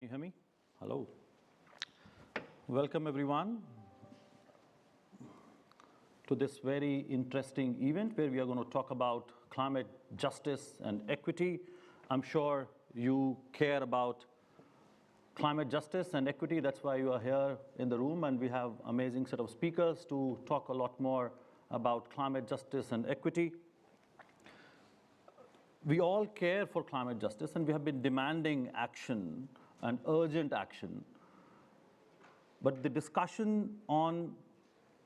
You hear me? Hello. Welcome everyone to this very interesting event where we are going to talk about climate justice and equity. I'm sure you care about climate justice and equity. That's why you are here in the room, and we have an amazing set of speakers to talk a lot more about climate justice and equity. We all care for climate justice, and we have been demanding action and urgent action. But the discussion on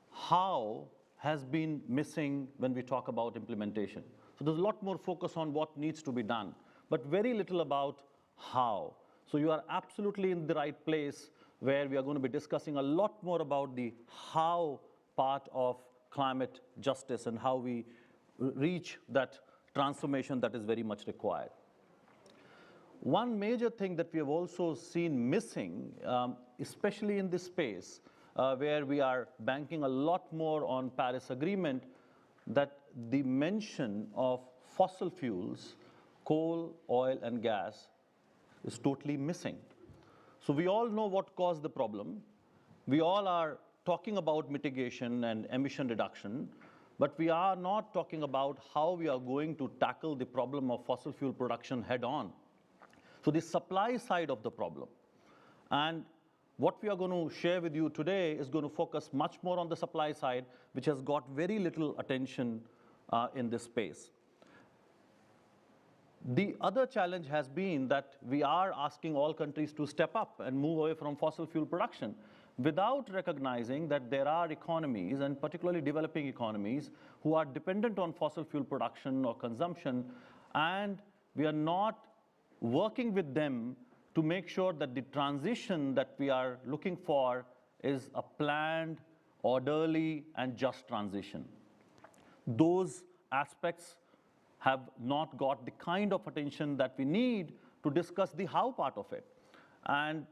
how has been missing when we talk about implementation. So there's a lot more focus on what needs to be done, but very little about how. So you are absolutely in the right place where we are going to be discussing a lot more about the how part of climate justice and how we reach that transformation that is very much required. One major thing that we have also seen missing, especially in this space, where we are banking a lot more on Paris Agreement, that the mention of fossil fuels, coal, oil, and gas is totally missing. So we all know what caused the problem. We all are talking about mitigation and emission reduction, but we are not talking about how we are going to tackle the problem of fossil fuel production head on. So the supply side of the problem. And what we are going to share with you today is going to focus much more on the supply side, which has got very little attention in this space. The other challenge has been that we are asking all countries to step up and move away from fossil fuel production without recognizing that there are economies, and particularly developing economies, who are dependent on fossil fuel production or consumption, and we are not working with them to make sure that the transition that we are looking for is a planned, orderly, and just transition. Those aspects have not got the kind of attention that we need to discuss the how part of it. And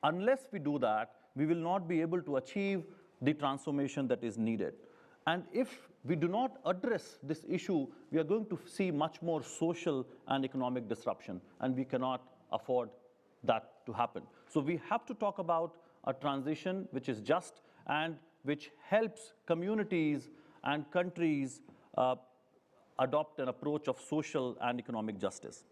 unless we do that, we will not be able to achieve the transformation that is needed. And if we do not address this issue, we are going to see much more social and economic disruption, and we cannot afford that to happen. So we have to talk about a transition which is just and which helps communities and countries adopt an approach of social and economic justice.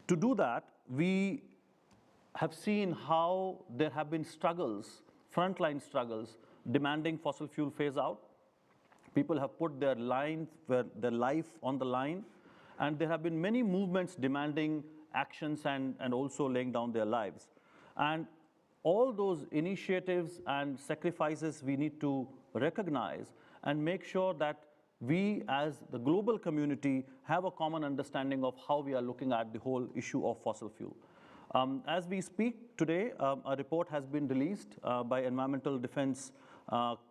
To do that, we have seen how there have been struggles, frontline struggles, demanding fossil fuel phase out. People have put their life on the line, and there have been many movements demanding actions and also laying down their lives. And all those initiatives and sacrifices we need to recognize and make sure that we as the global community have a common understanding of how we are looking at the whole issue of fossil fuel. As we speak today, a report has been released by Environmental Defense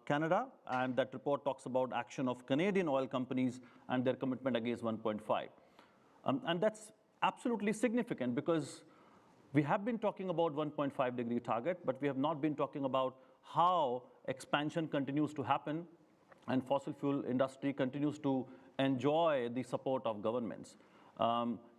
Canada, and that report talks about action of Canadian oil companies and their commitment against 1.5. And that's absolutely significant because we have been talking about 1.5 degree target, but we have not been talking about how expansion continues to happen and fossil fuel industry continues to enjoy the support of governments.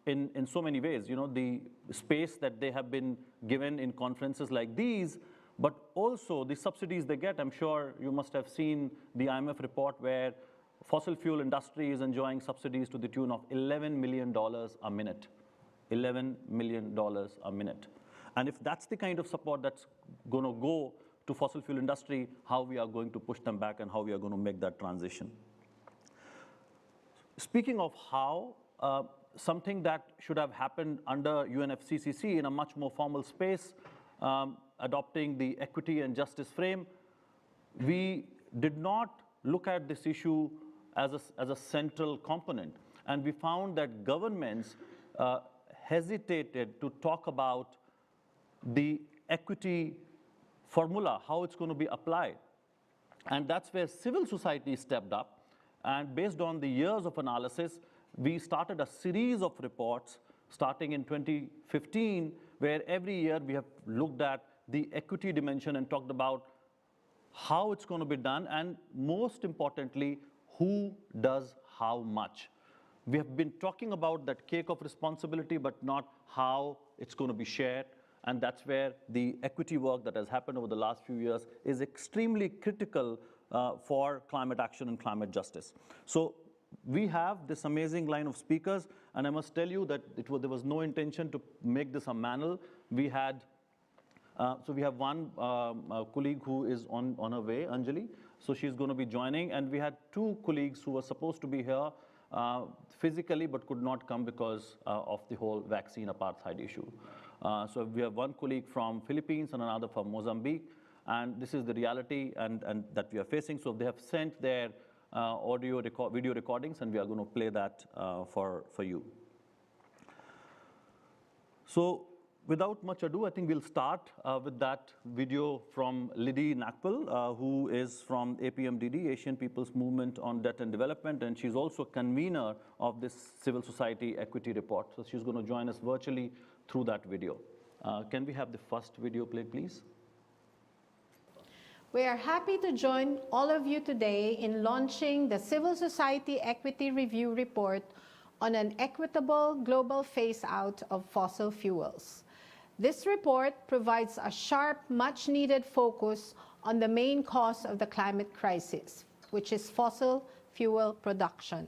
In so many ways, you know, the space that they have been given in conferences like these, but also the subsidies they get. I'm sure you must have seen the IMF report where fossil fuel industry is enjoying subsidies to the tune of $11 million a minute. $11 million a minute. And if that's the kind of support that's going to go to fossil fuel industry, how we are going to push them back and how we are going to make that transition. Speaking of how, something that should have happened under UNFCCC in a much more formal space, adopting the equity and justice frame, we did not look at this issue as a central component. And we found that governments hesitated to talk about the equity formula, how it's going to be applied. And that's where civil society stepped up. And based on the years of analysis, we started a series of reports starting in 2015, where every year we have looked at the equity dimension and talked about how it's going to be done, and most importantly, who does how much. We have been talking about that cake of responsibility, but not how it's going to be shared. And that's where the equity work that has happened over the last few years is extremely critical for climate action and climate justice. So we have this amazing line of speakers, and I must tell you that there was no intention to make this a manual. We had, so we have one colleague who is on her way, Anjali. So she's going to be joining, and we had two colleagues who were supposed to be here physically but could not come because of the whole vaccine apartheid issue. So we have one colleague from Philippines and another from Mozambique, and this is the reality and that we are facing. So they have sent their video recordings, and we are going to play that for you. So without much ado, I think we'll start with that video from Liddy Nakpal, who is from APMDD, Asian People's Movement on Debt and Development, and she's also convener of this Civil Society Equity Report. So she's going to join us virtually through that video. Can we have the first video played, please? We are happy to join all of you today in launching the Civil Society Equity Review Report on an equitable global phase-out of fossil fuels. This report provides a sharp, much-needed focus on the main cause of the climate crisis, which is fossil fuel production.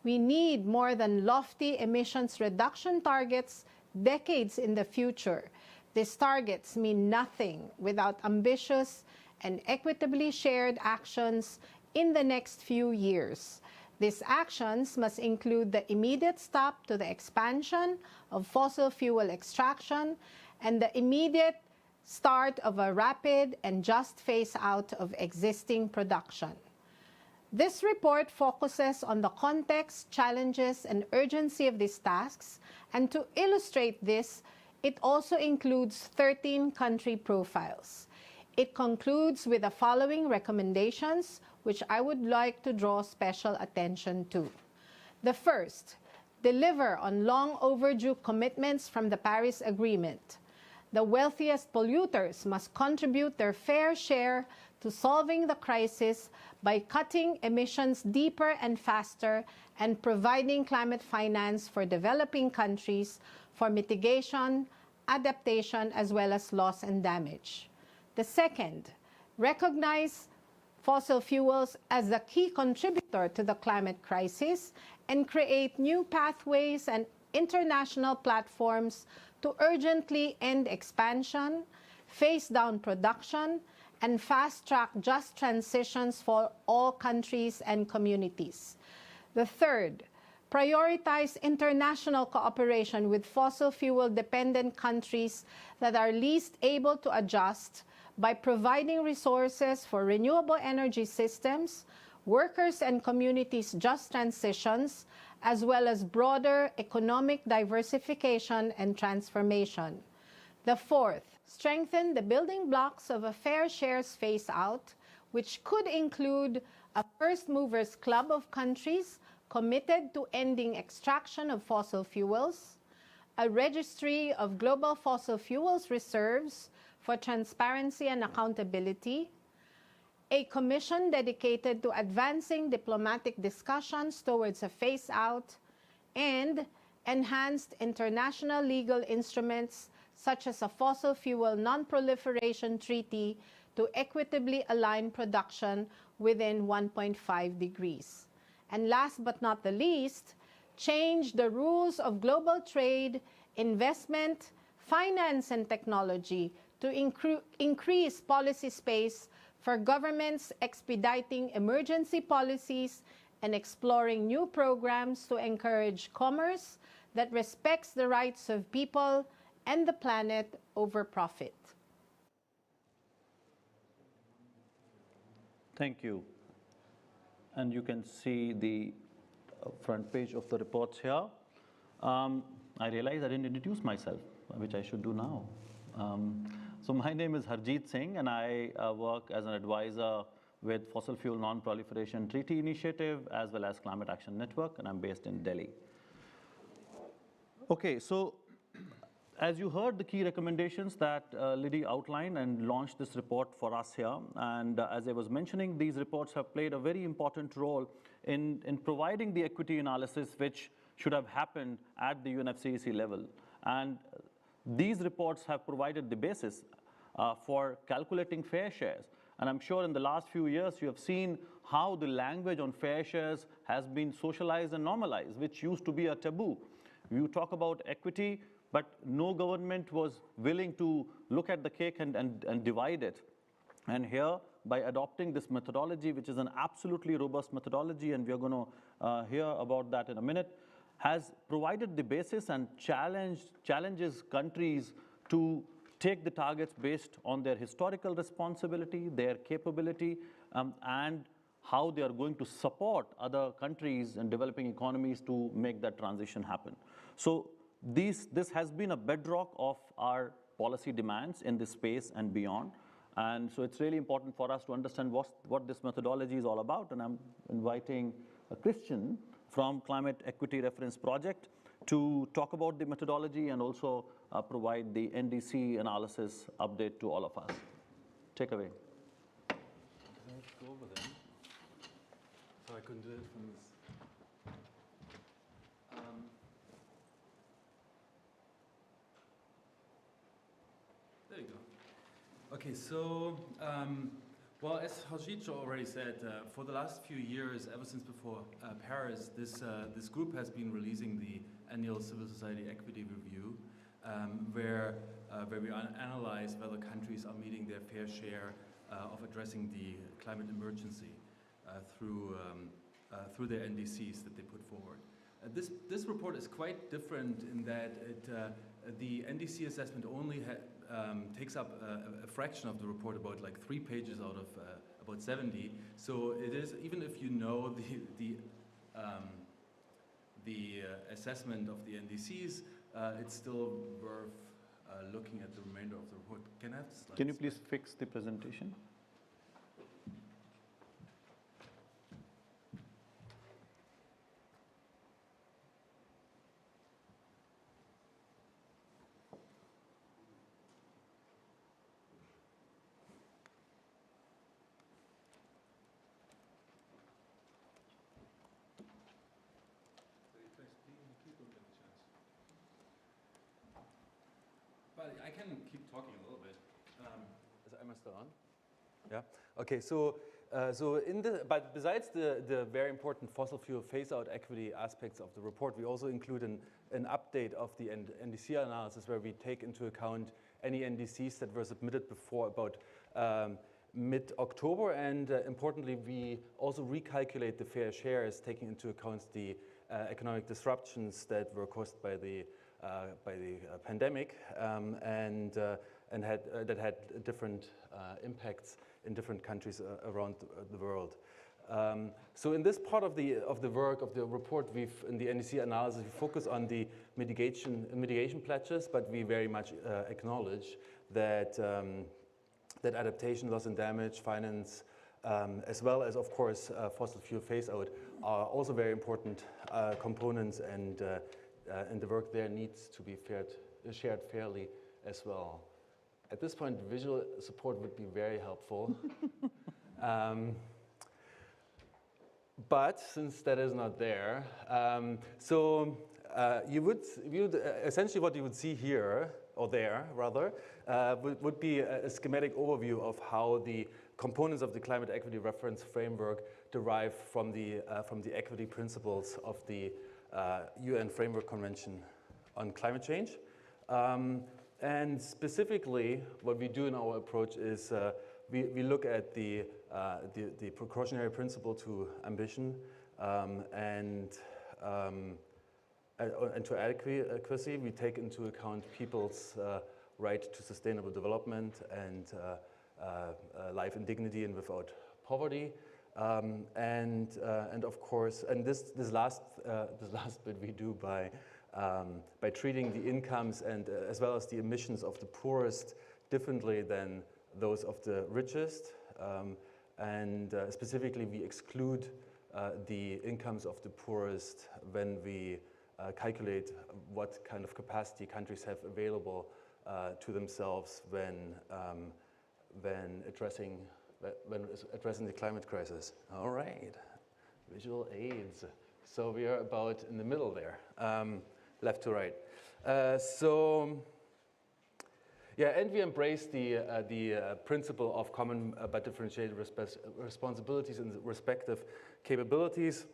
We need more than lofty emissions reduction targets decades in the future. These targets mean nothing without ambitious and equitably shared actions in the next few years. These actions must include the immediate stop to the expansion of fossil fuel extraction and the immediate start of a rapid and just phase-out of existing production. This report focuses on the context, challenges, and urgency of these tasks, and to illustrate this, it also includes 13 country profiles. It concludes with the following recommendations, which I would like to draw special attention to. The first, deliver on long overdue commitments from the Paris Agreement. The wealthiest polluters must contribute their fair share to solving the crisis by cutting emissions deeper and faster and providing climate finance for developing countries for mitigation, adaptation, as well as loss and damage. The second, recognize fossil fuels as a key contributor to the climate crisis and create new pathways and international platforms to urgently end expansion, phase down production, and fast-track just transitions for all countries and communities. The third, prioritize international cooperation with fossil fuel-dependent countries that are least able to adjust by providing resources for renewable energy systems, workers and communities' just transitions, as well as broader economic diversification and transformation. The fourth, strengthen the building blocks of a fair shares phase-out, which could include a first movers club of countries committed to ending extraction of fossil fuels, a registry of global fossil fuels reserves for transparency and accountability, a commission dedicated to advancing diplomatic discussions towards a phase-out, and enhanced international legal instruments such as a fossil fuel non-proliferation treaty to equitably align production within 1.5 degrees. And last but not the least, change the rules of global trade, investment, finance, and technology to increase policy space for governments expediting emergency policies and exploring new programs to encourage commerce that respects the rights of people and the planet over profit. Thank you. And you can see the front page of the reports here. I realize I didn't introduce myself, which I should do now. So my name is Harjeet Singh, and I work as an advisor with Fossil Fuel Non-Proliferation Treaty Initiative as well as Climate Action Network, and I'm based in Delhi. Okay, so As you heard the key recommendations that Liddy outlined and launched this report for us here, and as I was mentioning, these reports have played a very important role in providing the equity analysis which should have happened at the UNFCCC level. And these reports have provided the basis for calculating fair shares. And I'm sure in the last few years you have seen how the language on fair shares has been socialized and normalized, which used to be a taboo. You talk about equity, but no government was willing to look at the cake and divide it. And here, by adopting this methodology, which is an absolutely robust methodology, and we are going to hear about that in a minute, has provided the basis and challenges countries to take the targets based on their historical responsibility, their capability, and how they are going to support other countries and developing economies to make that transition happen. So this has been a bedrock of our policy demands in this space and beyond. And so it's really important for us to understand what this methodology is all about. And I'm inviting Christian from Climate Equity Reference Project to talk about the methodology and also provide the NDC analysis update to all of us. Take away. Can I go over them? So I couldn't do it from this. There you go. Okay, so, well, as Harjit already said, for the last few years, ever since before Paris, this group has been releasing the annual Civil Society Equity Review, where we analyze whether countries are meeting their fair share of addressing the climate emergency through their NDCs that they put forward. This report is quite different in that the NDC assessment only takes up a fraction of the report, about like 3 pages out of about 70. So it is, even if you know the assessment of the NDCs, it's still worth looking at the remainder of the report. Can I have the slides? Can you please fix the presentation? But I can keep talking a little bit. Am I still on? Yeah. Okay. So, but besides the very important fossil fuel phase-out equity aspects of the report, we also include an update of the NDC analysis, where we take into account any NDCs that were submitted before about mid-October, and importantly, we also recalculate the fair shares, taking into account the economic disruptions that were caused by the pandemic, and that had different impacts in different countries around the world. So in this part of the work of the report, in the NDC analysis, we focus on the mitigation pledges, but we very much acknowledge that that adaptation, loss and damage, finance, as well as, of course, fossil fuel phase-out are also very important components, and the work there needs to be shared fairly as well. At this point, visual support would be very helpful. But since that is not there, essentially what you would see here, or there rather, would be a schematic overview of how the components of the climate equity reference framework derive from the equity principles of the UN Framework Convention on Climate Change. And specifically, what we do in our approach is we look at the precautionary principle to ambition and to adequacy. We take into account people's right to sustainable development and life in dignity and without poverty. And of course, and this last bit we do by treating the incomes and as well as the emissions of the poorest differently than those of the richest. And specifically, we exclude the incomes of the poorest when we calculate what kind of capacity countries have available to themselves when addressing the climate crisis. All right, visual aids. So we are about in the middle there, left to right. Yeah, and we embrace the principle of common but differentiated responsibilities and respective capabilities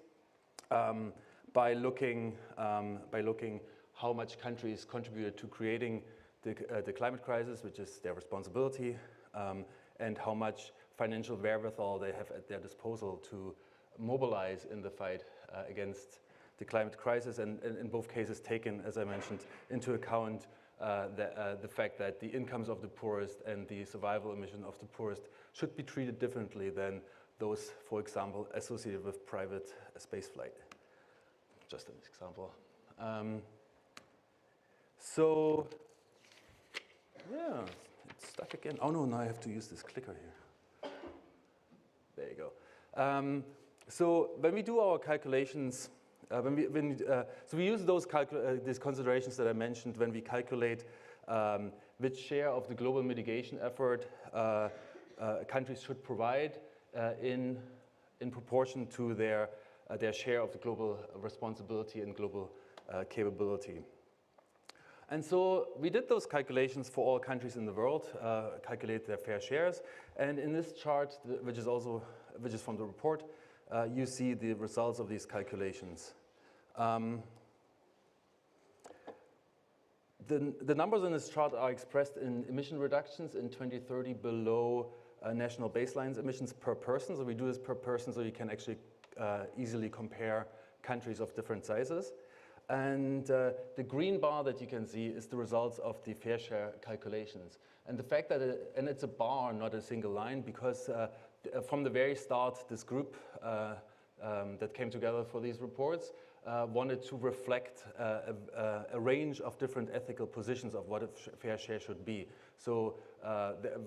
by looking how much countries contributed to creating the climate crisis, which is their responsibility, and how much financial wherewithal they have at their disposal to mobilize in the fight against the climate crisis, and in both cases taken, as I mentioned, into account the fact that the incomes of the poorest and the survival emission of the poorest should be treated differently than those, for example, associated with private spaceflight. Just an example. So, yeah, it's stuck again. Oh no, now I have to use this clicker here. There you go. So when we do our calculations, so we use these considerations that I mentioned when we calculate which share of the global mitigation effort countries should provide in proportion to their share of the global responsibility and global capability. And so we did those calculations for all countries in the world, calculate their fair shares. And in this chart, which is from the report, you see the results of these calculations. The numbers in this chart are expressed in emission reductions in 2030 below national baselines emissions per person. So we do this per person so you can actually easily compare countries of different sizes. And the green bar that you can see is the results of the fair share calculations. And the fact that, and it's a bar, not a single line, because from the very start, this group that came together for these reports wanted to reflect a range of different ethical positions of what a fair share should be. So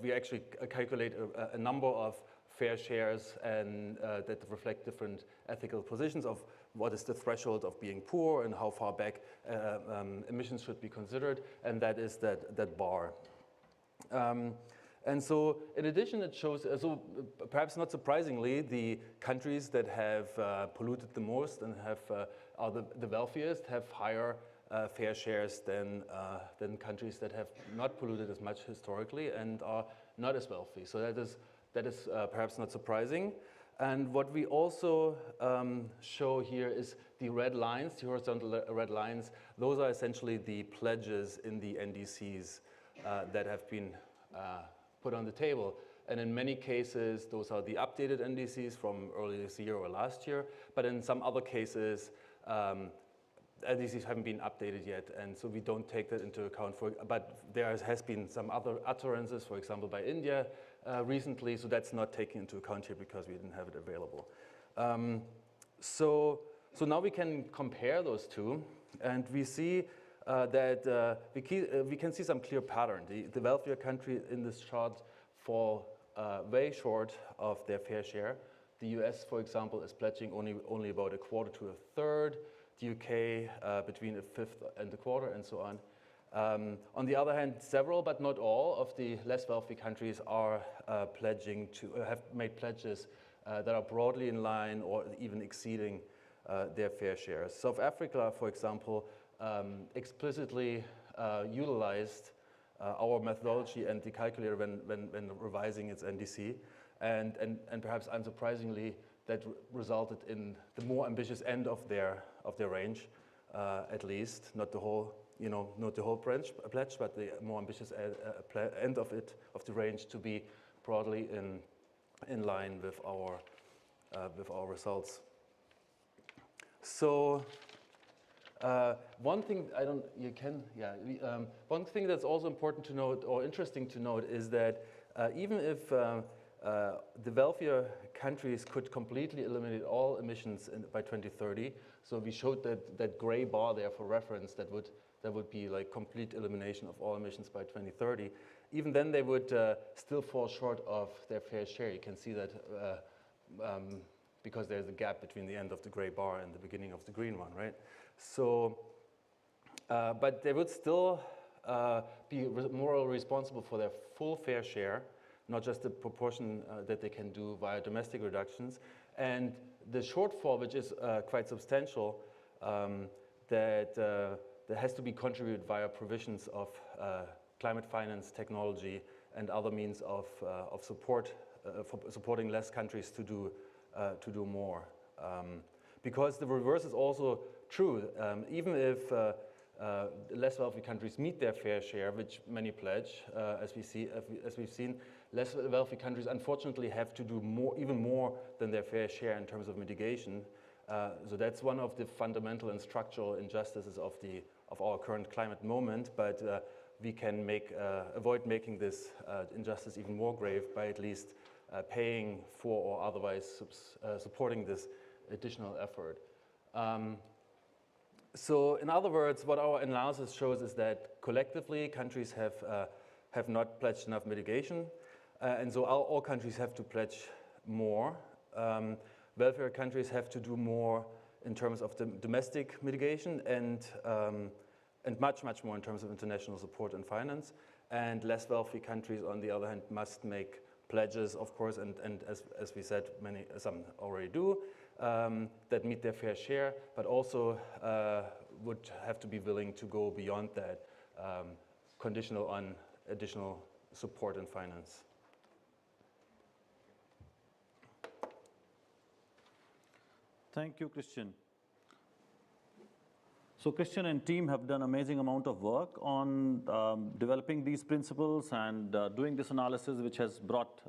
we actually calculate a number of fair shares and that reflect different ethical positions of what is the threshold of being poor and how far back emissions should be considered, and that is that bar. And so in addition, it shows, so perhaps not surprisingly, the countries that have polluted the most and are the wealthiest have higher fair shares than countries that have not polluted as much historically and are not as wealthy. So that is perhaps not surprising. And what we also show here is the red lines, the horizontal red lines. Those are essentially the pledges in the NDCs that have been put on the table. And in many cases, those are the updated NDCs from earlier this year or last year. But in some other cases, NDCs haven't been updated yet, and so we don't take that into account. But there has been some other utterances, for example, by India recently, so that's not taken into account here because we didn't have it available. So now we can compare those two, and we see that we can see some clear pattern. The wealthier countries in this chart fall way short of their fair share. The US, for example, is pledging only about a quarter to a third. The UK between a fifth and a quarter, and so on. On the other hand, several, but not all, of the less wealthy countries are pledging to have made pledges that are broadly in line or even exceeding their fair shares. South Africa, for example, explicitly utilized our methodology and the calculator when revising its NDC, and perhaps unsurprisingly, that resulted in the more ambitious end of their range, at least, not the whole, not the whole pledge, but the more ambitious end of the range to be broadly in line with our results. So one thing one thing that's also important to note or interesting to note is that even if the wealthier countries could completely eliminate all emissions by 2030. So we showed that gray bar there for reference that would be like complete elimination of all emissions by 2030. Even then they would still fall short of their fair share. You can see that because there's a gap between the end of the gray bar and the beginning of the green one, right? So But they would still be morally responsible for their full fair share, not just the proportion that they can do via domestic reductions. And the shortfall, which is quite substantial, that has to be contributed via provisions of climate finance technology and other means of support for supporting less countries to do more. Because the reverse is also true. Even if less wealthy countries meet their fair share, which many pledge, as we've seen, less wealthy countries unfortunately have to do even more than their fair share in terms of mitigation. So that's one of the fundamental and structural injustices of our current climate moment, but we can avoid making this injustice even more grave by at least paying for or otherwise supporting this additional effort. So in other words, what our analysis shows is that collectively countries have not pledged enough mitigation, and so all countries have to pledge more. Welfare countries have to do more in terms of the domestic mitigation and much, much more in terms of international support and finance. And less wealthy countries, on the other hand, must make pledges, of course, and as we said, some already do, that meet their fair share, but also would have to be willing to go beyond that, conditional on additional support and finance. Thank you, Christian. So Christian and team have done amazing amount of work on developing these principles and doing this analysis, which has brought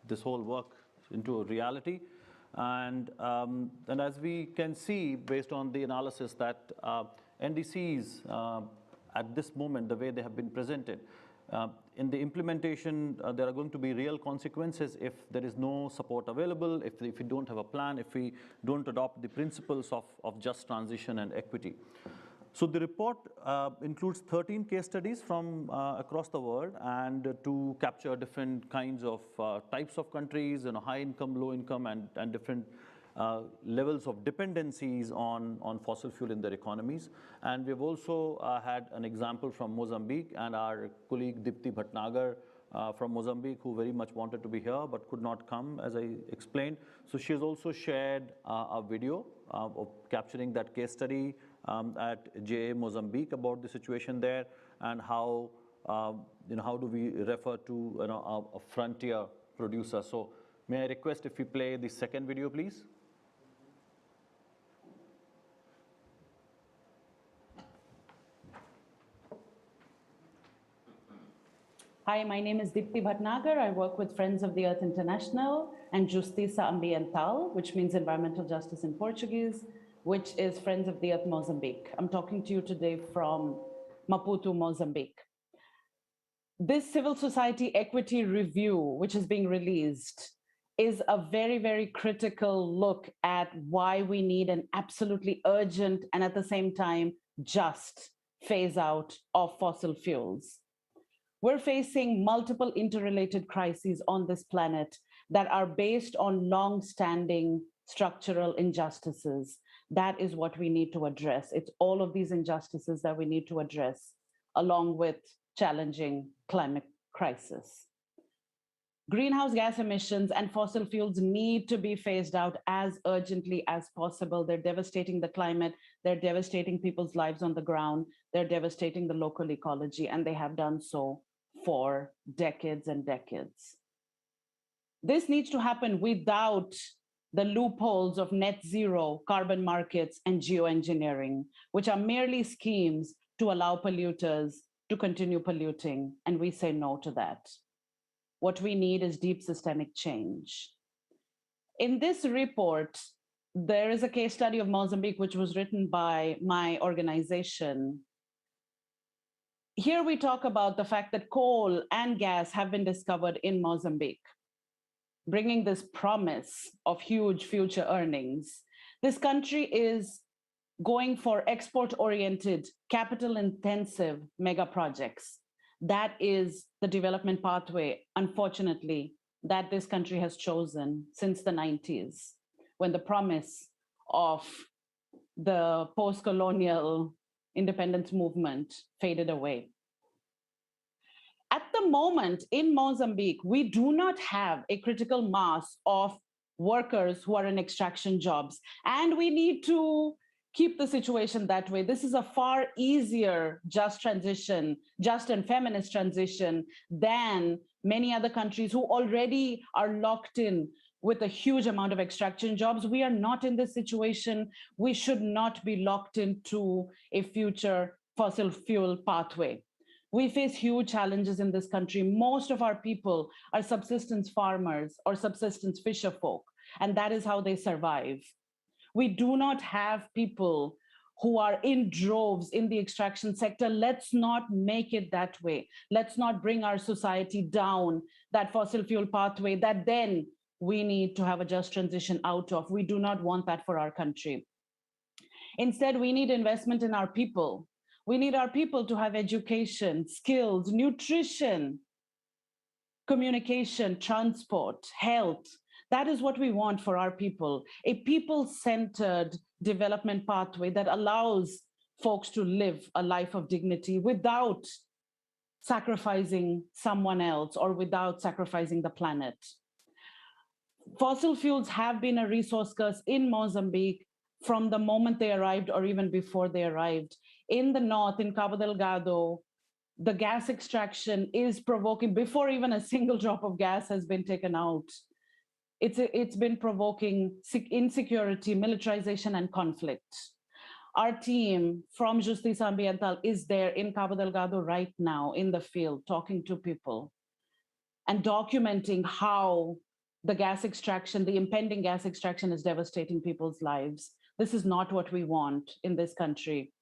this whole work into a reality. And as we can see, based on the analysis, that NDCs at this moment, the way they have been presented, in the implementation, there are going to be real consequences if there is no support available, if we don't have a plan, if we don't adopt the principles of just transition and equity. So the report includes 13 case studies from across the world, and to capture different kinds of types of countries, high income, low income, and different levels of dependencies on fossil fuel in their economies. And we've also had an example from Mozambique, and our colleague Dipti Bhatnagar from Mozambique, who very much wanted to be here but could not come, as I explained. So she has also shared a video of capturing that case study at JA Mozambique about the situation there, and how how do we refer to a frontier producer. So may I request if we play the second video, please? Hi, my name is Dipti Bhatnagar. I work with Friends of the Earth International and Justiça Ambiental, which means environmental justice in Portuguese, which is Friends of the Earth Mozambique. I'm talking to you today from Maputo, Mozambique. This civil society equity review, which is being released, is a very, very critical look at why we need an absolutely urgent and at the same time just phase out of fossil fuels. We're facing multiple interrelated crises on this planet that are based on long-standing structural injustices. That is what we need to address. It's all of these injustices that we need to address, along with challenging climate crisis. Greenhouse gas emissions and fossil fuels need to be phased out as urgently as possible. They're devastating the climate, they're devastating people's lives on the ground, they're devastating the local ecology, and they have done so for decades and decades. This needs to happen without the loopholes of net zero, carbon markets, and geoengineering, which are merely schemes to allow polluters to continue polluting, and we say no to that. What we need is deep systemic change. In this report, there is a case study of Mozambique, which was written by my organization. Here we talk about the fact that coal and gas have been discovered in Mozambique, bringing this promise of huge future earnings. This country is going for export-oriented, capital-intensive mega projects. That is the development pathway, unfortunately, that this country has chosen since the 90s, when the promise of the post-colonial independence movement faded away. At the moment in Mozambique, we do not have a critical mass of workers who are in extraction jobs, and we need to keep the situation that way. This is a far easier just transition, just and feminist transition than many other countries who already are locked in with a huge amount of extraction jobs. We are not in this situation. We should not be locked into a future fossil fuel pathway. We face huge challenges in this country. Most of our people are subsistence farmers or subsistence fisher folk, and that is how they survive. We do not have people who are in droves in the extraction sector. Let's not make it that way. Let's not bring our society down that fossil fuel pathway that then we need to have a just transition out of. We do not want that for our country. Instead, we need investment in our people. We need our people to have education, skills, nutrition, communication, transport, health. That is what we want for our people, a people-centered development pathway that allows folks to live a life of dignity without sacrificing someone else or without sacrificing the planet. Fossil fuels have been a resource curse in Mozambique from the moment they arrived or even before they arrived. In the north, in Cabo Delgado, the gas extraction is provoking, before even a single drop of gas has been taken out, it's been provoking insecurity, militarization, and conflict. Our team from Justiça Ambiental is there in Cabo Delgado right now in the field, talking to people and documenting how the gas extraction, the impending gas extraction is devastating people's lives. This is not what we want in this country.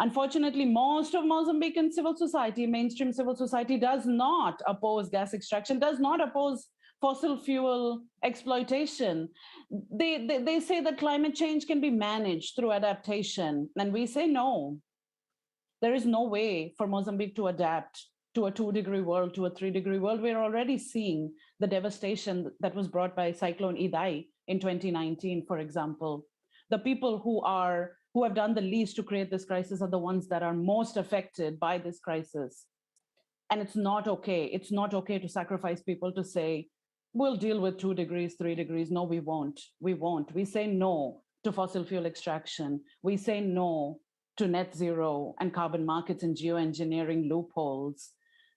Unfortunately, most of Mozambican civil society, mainstream civil society, does not oppose gas extraction, does not oppose fossil fuel exploitation. They say that climate change can be managed through adaptation, and we say no. There is no way for Mozambique to adapt to a 2-degree world, to a 3-degree world. We're already seeing the devastation that was brought by Cyclone Idai in 2019, for example. The people who have done the least to create this crisis are the ones that are most affected by this crisis. And it's not okay. It's not okay to sacrifice people to say, we'll deal with 2 degrees, 3 degrees. No, we won't. We won't. We say no to fossil fuel extraction. We say no to net zero and carbon markets and geoengineering loopholes.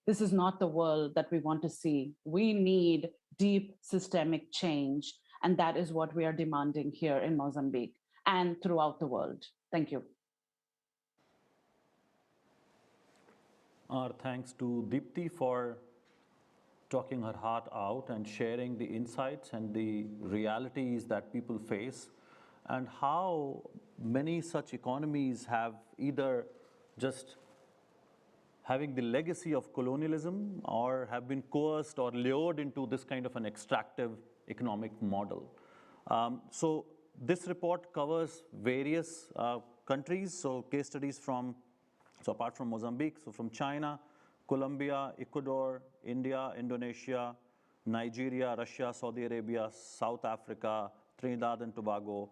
This is not the world that we want to see. We need deep systemic change. And that is what we are demanding here in Mozambique and throughout the world. Thank you. Our thanks to Deepti for talking her heart out and sharing the insights and the realities that people face, and how many such economies have either just having the legacy of colonialism or have been coerced or lured into this kind of an extractive economic model. So this report covers various countries, so case studies from, so apart from Mozambique, so from China, Colombia, Ecuador, India, Indonesia, Nigeria, Russia, Saudi Arabia, South Africa, Trinidad and Tobago,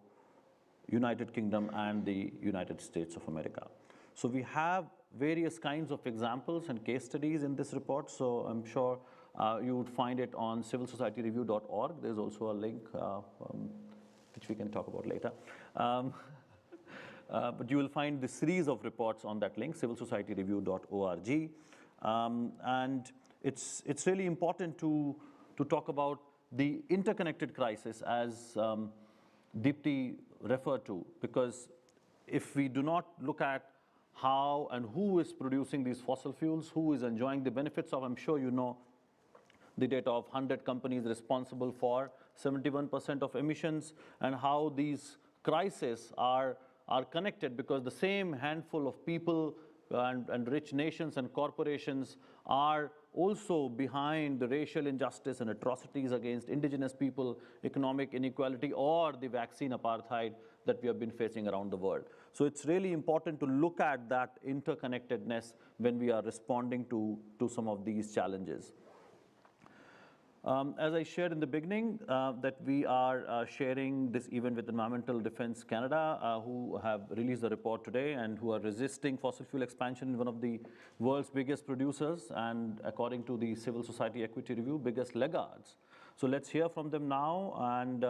United Kingdom, and the United States of America. So we have various kinds of examples and case studies in this report, so I'm sure you would find it on civilsociettyreview.org. There's also a link which we can talk about later. But you will find the series of reports on that link, civilsociettyreview.org. And it's really important to talk about the interconnected crisis, as Deepti referred to, because if we do not look at how and who is producing these fossil fuels, who is enjoying the benefits of, I'm sure you know the data of 100 companies responsible for 71% of emissions, and how these crises are connected, because the same handful of people and rich nations and corporations are also behind the racial injustice and atrocities against indigenous people, economic inequality, or the vaccine apartheid that we have been facing around the world. So it's really important to look at that interconnectedness when we are responding to some of these challenges. As I shared in the beginning, that we are sharing this event with Environmental Defense Canada, who have released a report today and who are resisting fossil fuel expansion in one of the world's biggest producers, and according to the Civil Society Equity Review, biggest laggards. So let's hear from them now and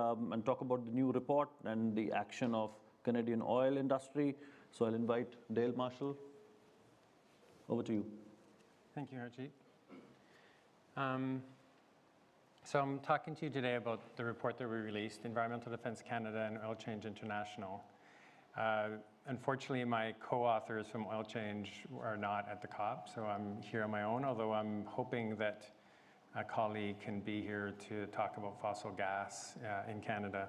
talk about the new report and the action of Canadian oil industry. So I'll invite Dale Marshall. Over to you. Thank you, Harjeet. So I'm talking to you today about the report that we released, Environmental Defense Canada and Oil Change International. Unfortunately, my co-authors from Oil Change are not at the COP, so I'm here on my own, although I'm hoping that a colleague can be here to talk about fossil gas in Canada.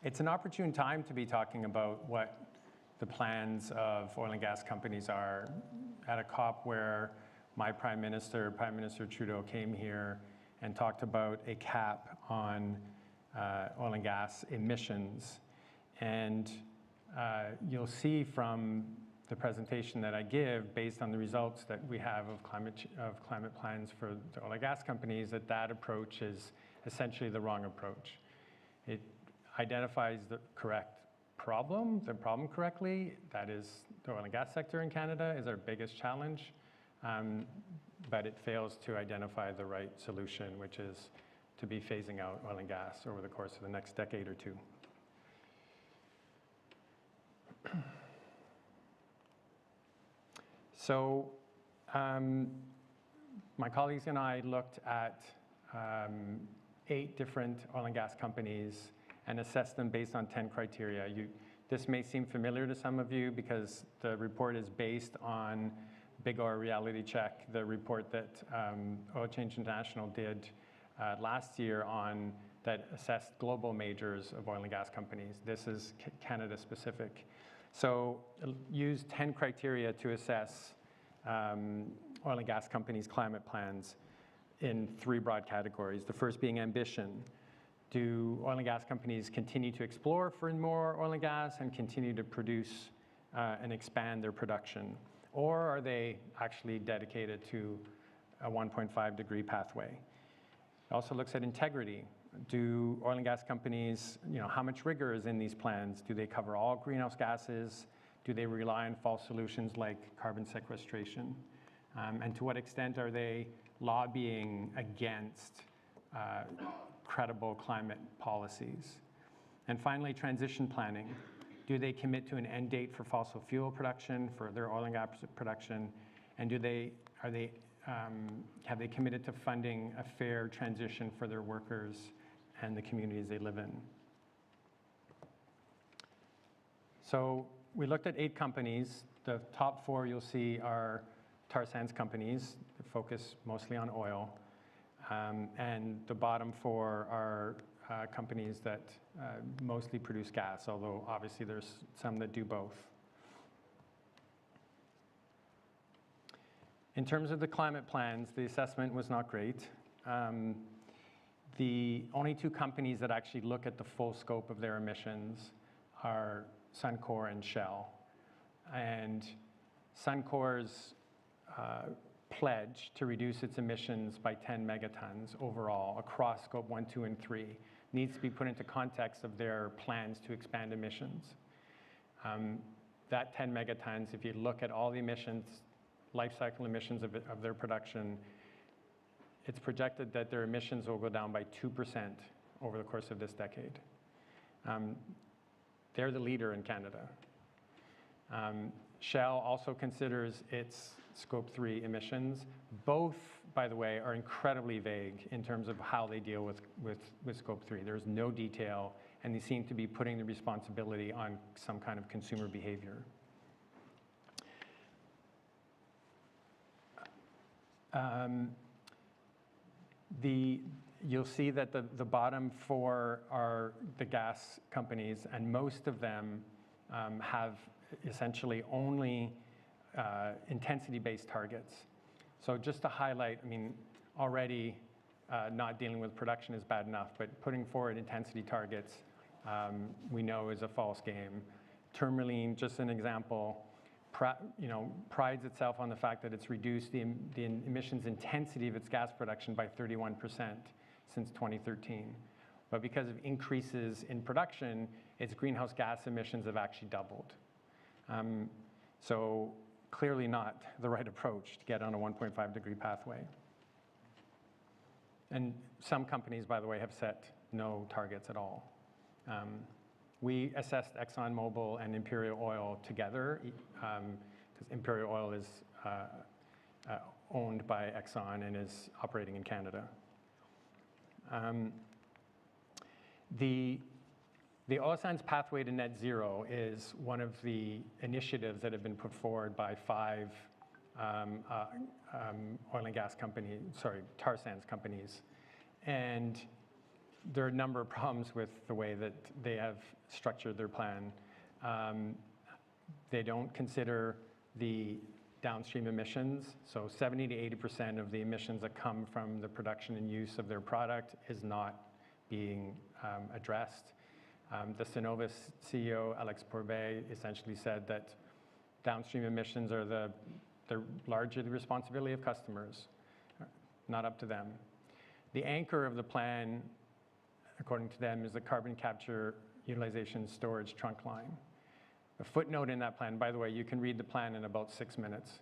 It's an opportune time to be talking about what the plans of oil and gas companies are at a COP where my Prime Minister Trudeau, came here and talked about a cap on oil and gas emissions. And you'll see from the presentation that I give, based on the results that we have of climate plans for the oil and gas companies, that that approach is essentially the wrong approach. It identifies the problem correctly. That is, the oil and gas sector in Canada is our biggest challenge. But it fails to identify the right solution, which is to be phasing out oil and gas over the course of the next decade or two. So my colleagues and I looked at 8 different oil and gas companies and assessed them based on 10 criteria. This may seem familiar to some of you because the report is based on Big Oil Reality Check, the report that Oil Change International did last year that assessed global majors of oil and gas companies. This is Canada specific. So use 10 criteria to assess oil and gas companies' climate plans in 3 broad categories. The first being ambition. Do oil and gas companies continue to explore for more oil and gas and continue to produce and expand their production? Or are they actually dedicated to a 1.5 degree pathway? It also looks at integrity. Do oil and gas companies, how much rigor is in these plans? Do they cover all greenhouse gases? Do they rely on false solutions like carbon sequestration? And to what extent are they lobbying against credible climate policies? And finally, transition planning. Do they commit to an end date for fossil fuel production, for their oil and gas production? And have they committed to funding a fair transition for their workers and the communities they live in? So we looked at 8 companies. The top 4 you'll see are tar sands companies that focus mostly on oil. And the bottom 4 are companies that mostly produce gas, although obviously there's some that do both. In terms of the climate plans, the assessment was not great. The only 2 companies that actually look at the full scope of their emissions are Suncor and Shell. And Suncor's pledge to reduce its emissions by 10 megatons overall across scope 1, 2, and 3 needs to be put into context of their plans to expand emissions. That 10 megatons, if you look at all the emissions, life cycle emissions of their production, it's projected that their emissions will go down by 2% over the course of this decade. They're the leader in Canada. Shell also considers its scope 3 emissions. Both, by the way, are incredibly vague in terms of how they deal with scope 3. There's no detail, and they seem to be putting the responsibility on some kind of consumer behavior. You'll see that the bottom 4 are the gas companies, and most of them have essentially only intensity-based targets. So just to highlight, already not dealing with production is bad enough, but putting forward intensity targets we know is a false game. Tourmaline, just an example, prides itself on the fact that it's reduced the emissions intensity of its gas production by 31% since 2013. But because of increases in production, its greenhouse gas emissions have actually doubled. So clearly not the right approach to get on a 1.5 degree pathway. And some companies, by the way, have set no targets at all. We assessed ExxonMobil and Imperial Oil together, because Imperial Oil is owned by Exxon and is operating in Canada. The oil sands pathway to net zero is one of the initiatives that have been put forward by 5 oil and gas companies, tar sands companies. And there are a number of problems with the way that they have structured their plan. They don't consider the downstream emissions. So 70 to 80% of the emissions that come from the production and use of their product is not being addressed. The Cenovus CEO, Alex Pourbaix, essentially said that downstream emissions are they're largely the responsibility of customers, not up to them. The anchor of the plan, according to them, is the carbon capture utilization storage trunk line. A footnote in that plan, by the way, you can read the plan in about 6 minutes.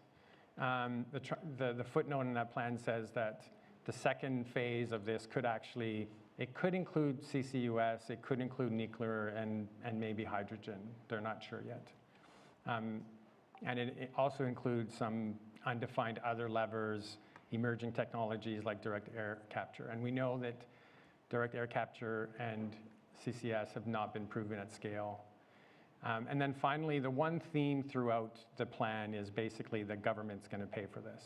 The footnote in that plan says that the second phase of this could actually, it could include CCUS, it could include nuclear and maybe hydrogen. They're not sure yet. And it also includes some undefined other levers, emerging technologies like direct air capture. And we know that direct air capture and CCS have not been proven at scale. And then finally, the one theme throughout the plan is basically the government's going to pay for this.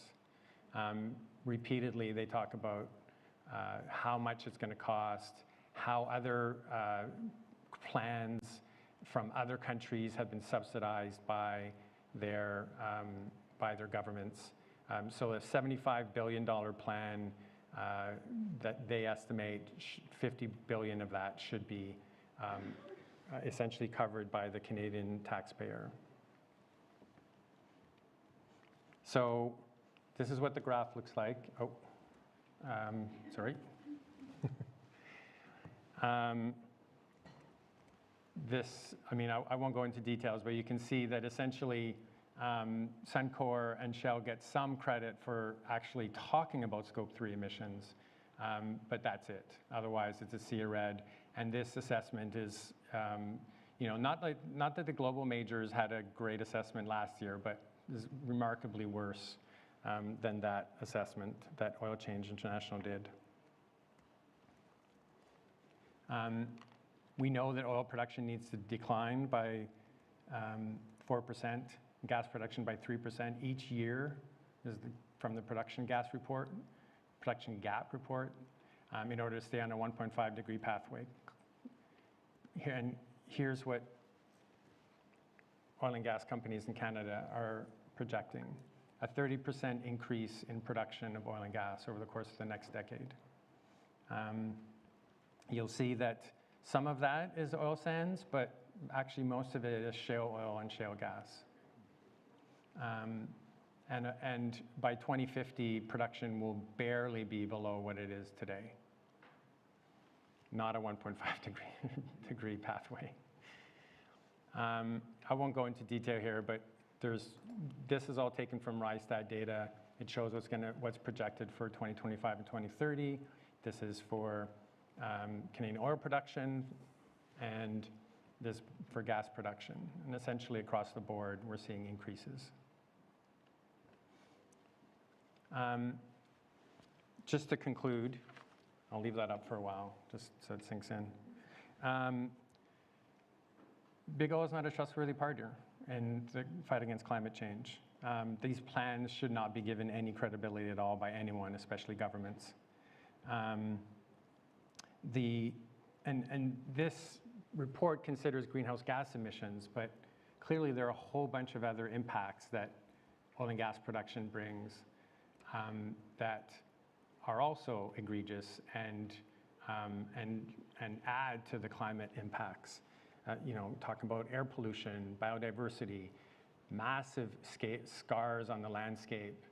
Repeatedly, they talk about how much it's going to cost, how other plans from other countries have been subsidized by their governments. So a $75 billion plan that they estimate 50 billion of that should be essentially covered by the Canadian taxpayer. So this is what the graph looks like. Oh, sorry. This, I mean, I won't go into details, but you can see that essentially Suncor and Shell get some credit for actually talking about Scope 3 emissions, but that's it. Otherwise, it's a sea of red. And this assessment is, not that the global majors had a great assessment last year, but is remarkably worse than that assessment that Oil Change International did. We know that oil production needs to decline by 4%, gas production by 3% each year, is from the production gap report, in order to stay on a 1.5 degree pathway. And here's what oil and gas companies in Canada are projecting: a 30% increase in production of oil and gas over the course of the next decade. You'll see that some of that is oil sands, but actually most of it is shale oil and shale gas. And by 2050, production will barely be below what it is today. Not a 1.5 degree pathway. I won't go into detail here, but this is all taken from Rystad data. It shows what's projected for 2025 and 2030. This is for Canadian oil production, and this for gas production. And essentially across the board, we're seeing increases. Just to conclude, I'll leave that up for a while, just so it sinks in. Big oil is not a trustworthy partner in the fight against climate change. These plans should not be given any credibility at all by anyone, especially governments. And this report considers greenhouse gas emissions, but clearly there are a whole bunch of other impacts that oil and gas production brings that are also egregious and add to the climate impacts. Talking about air pollution, biodiversity, massive scars on the landscape,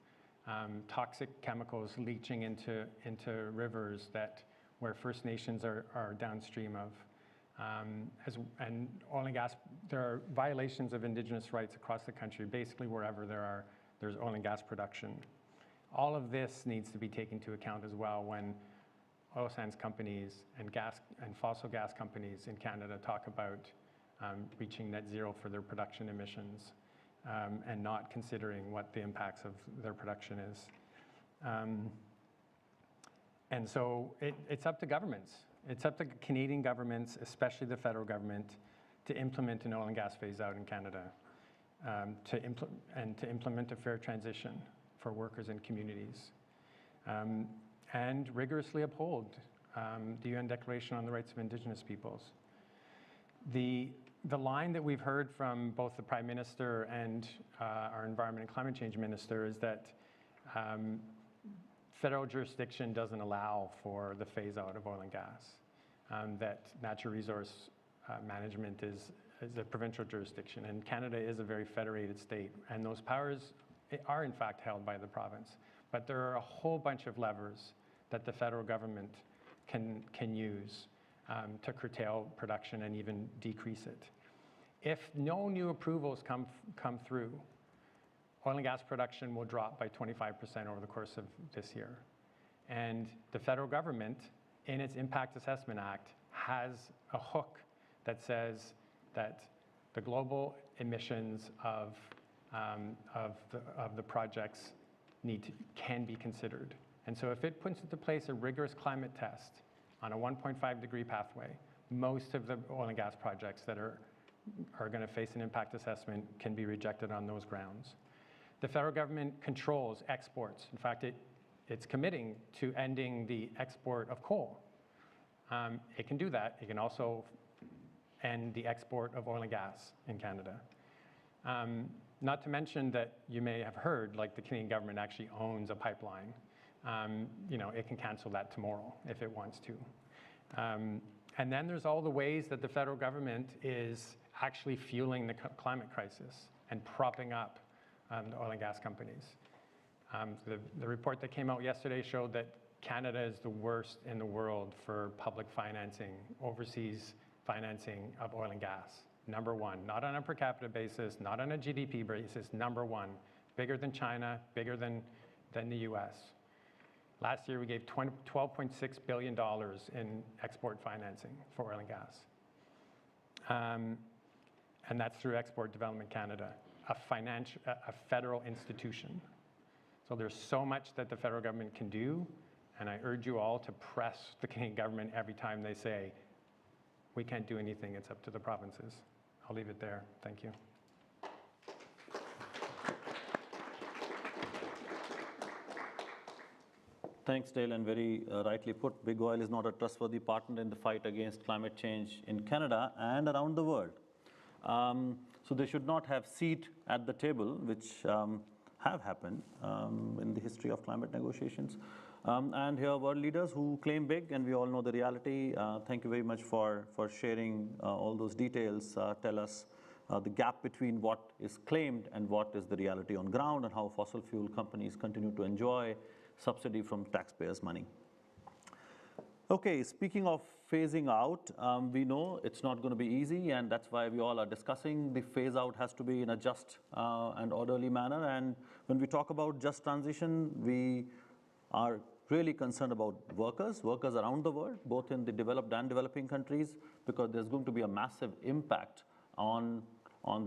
toxic chemicals leaching into rivers where First Nations are downstream of. And oil and gas, there are violations of Indigenous rights across the country, basically wherever there's oil and gas production. All of this needs to be taken into account as well when oil sands companies and fossil gas companies in Canada talk about reaching net zero for their production emissions and not considering what the impacts of their production is. And so it's up to governments. It's up to Canadian governments, especially the federal government, to implement an oil and gas phase out in Canada, to implement a fair transition for workers and communities, and rigorously uphold the UN Declaration on the Rights of Indigenous Peoples. The line that we've heard from both the Prime Minister and our Environment and Climate Change Minister is that federal jurisdiction doesn't allow for the phase out of oil and gas, that natural resource management is a provincial jurisdiction, and Canada is a very federated state, and those powers are in fact held by the province. But there are a whole bunch of levers that the federal government can use to curtail production and even decrease it. If no new approvals come through, oil and gas production will drop by 25% over the course of this year. And the federal government, in its Impact Assessment Act, has a hook that says that the global emissions of the projects can be considered. And so if it puts into place a rigorous climate test on a 1.5 degree pathway, most of the oil and gas projects that are going to face an impact assessment can be rejected on those grounds. The federal government controls exports. In fact, it's committing to ending the export of coal. It can do that. It can also end the export of oil and gas in Canada. Not to mention that you may have heard, like the Canadian government actually owns a pipeline. It can cancel that tomorrow if it wants to. And then there's all the ways that the federal government is actually fueling the climate crisis and propping up the oil and gas companies. The report that came out yesterday showed that Canada is the worst in the world for public financing, overseas financing of oil and gas. Number one, not on a per capita basis, not on a GDP basis, number one. Bigger than China, bigger than the US. Last year we gave $12.6 billion in export financing for oil and gas. And that's through Export Development Canada, a federal institution. So there's so much that the federal government can do, and I urge you all to press the Canadian government every time they say, we can't do anything, it's up to the provinces. I'll leave it there. Thank you. Thanks, Dale, and very rightly put, big oil is not a trustworthy partner in the fight against climate change in Canada and around the world. So they should not have seat at the table, which have happened in the history of climate negotiations. And here are world leaders who claim big, and we all know the reality. Thank you very much for sharing all those details. Tell us the gap between what is claimed and what is the reality on ground, and how fossil fuel companies continue to enjoy subsidy from taxpayers' money. Okay, speaking of phasing out, we know it's not going to be easy, and that's why we all are discussing the phase out has to be in a just and orderly manner. And when we talk about just transition, we are really concerned about workers around the world, both in the developed and developing countries, because there's going to be a massive impact on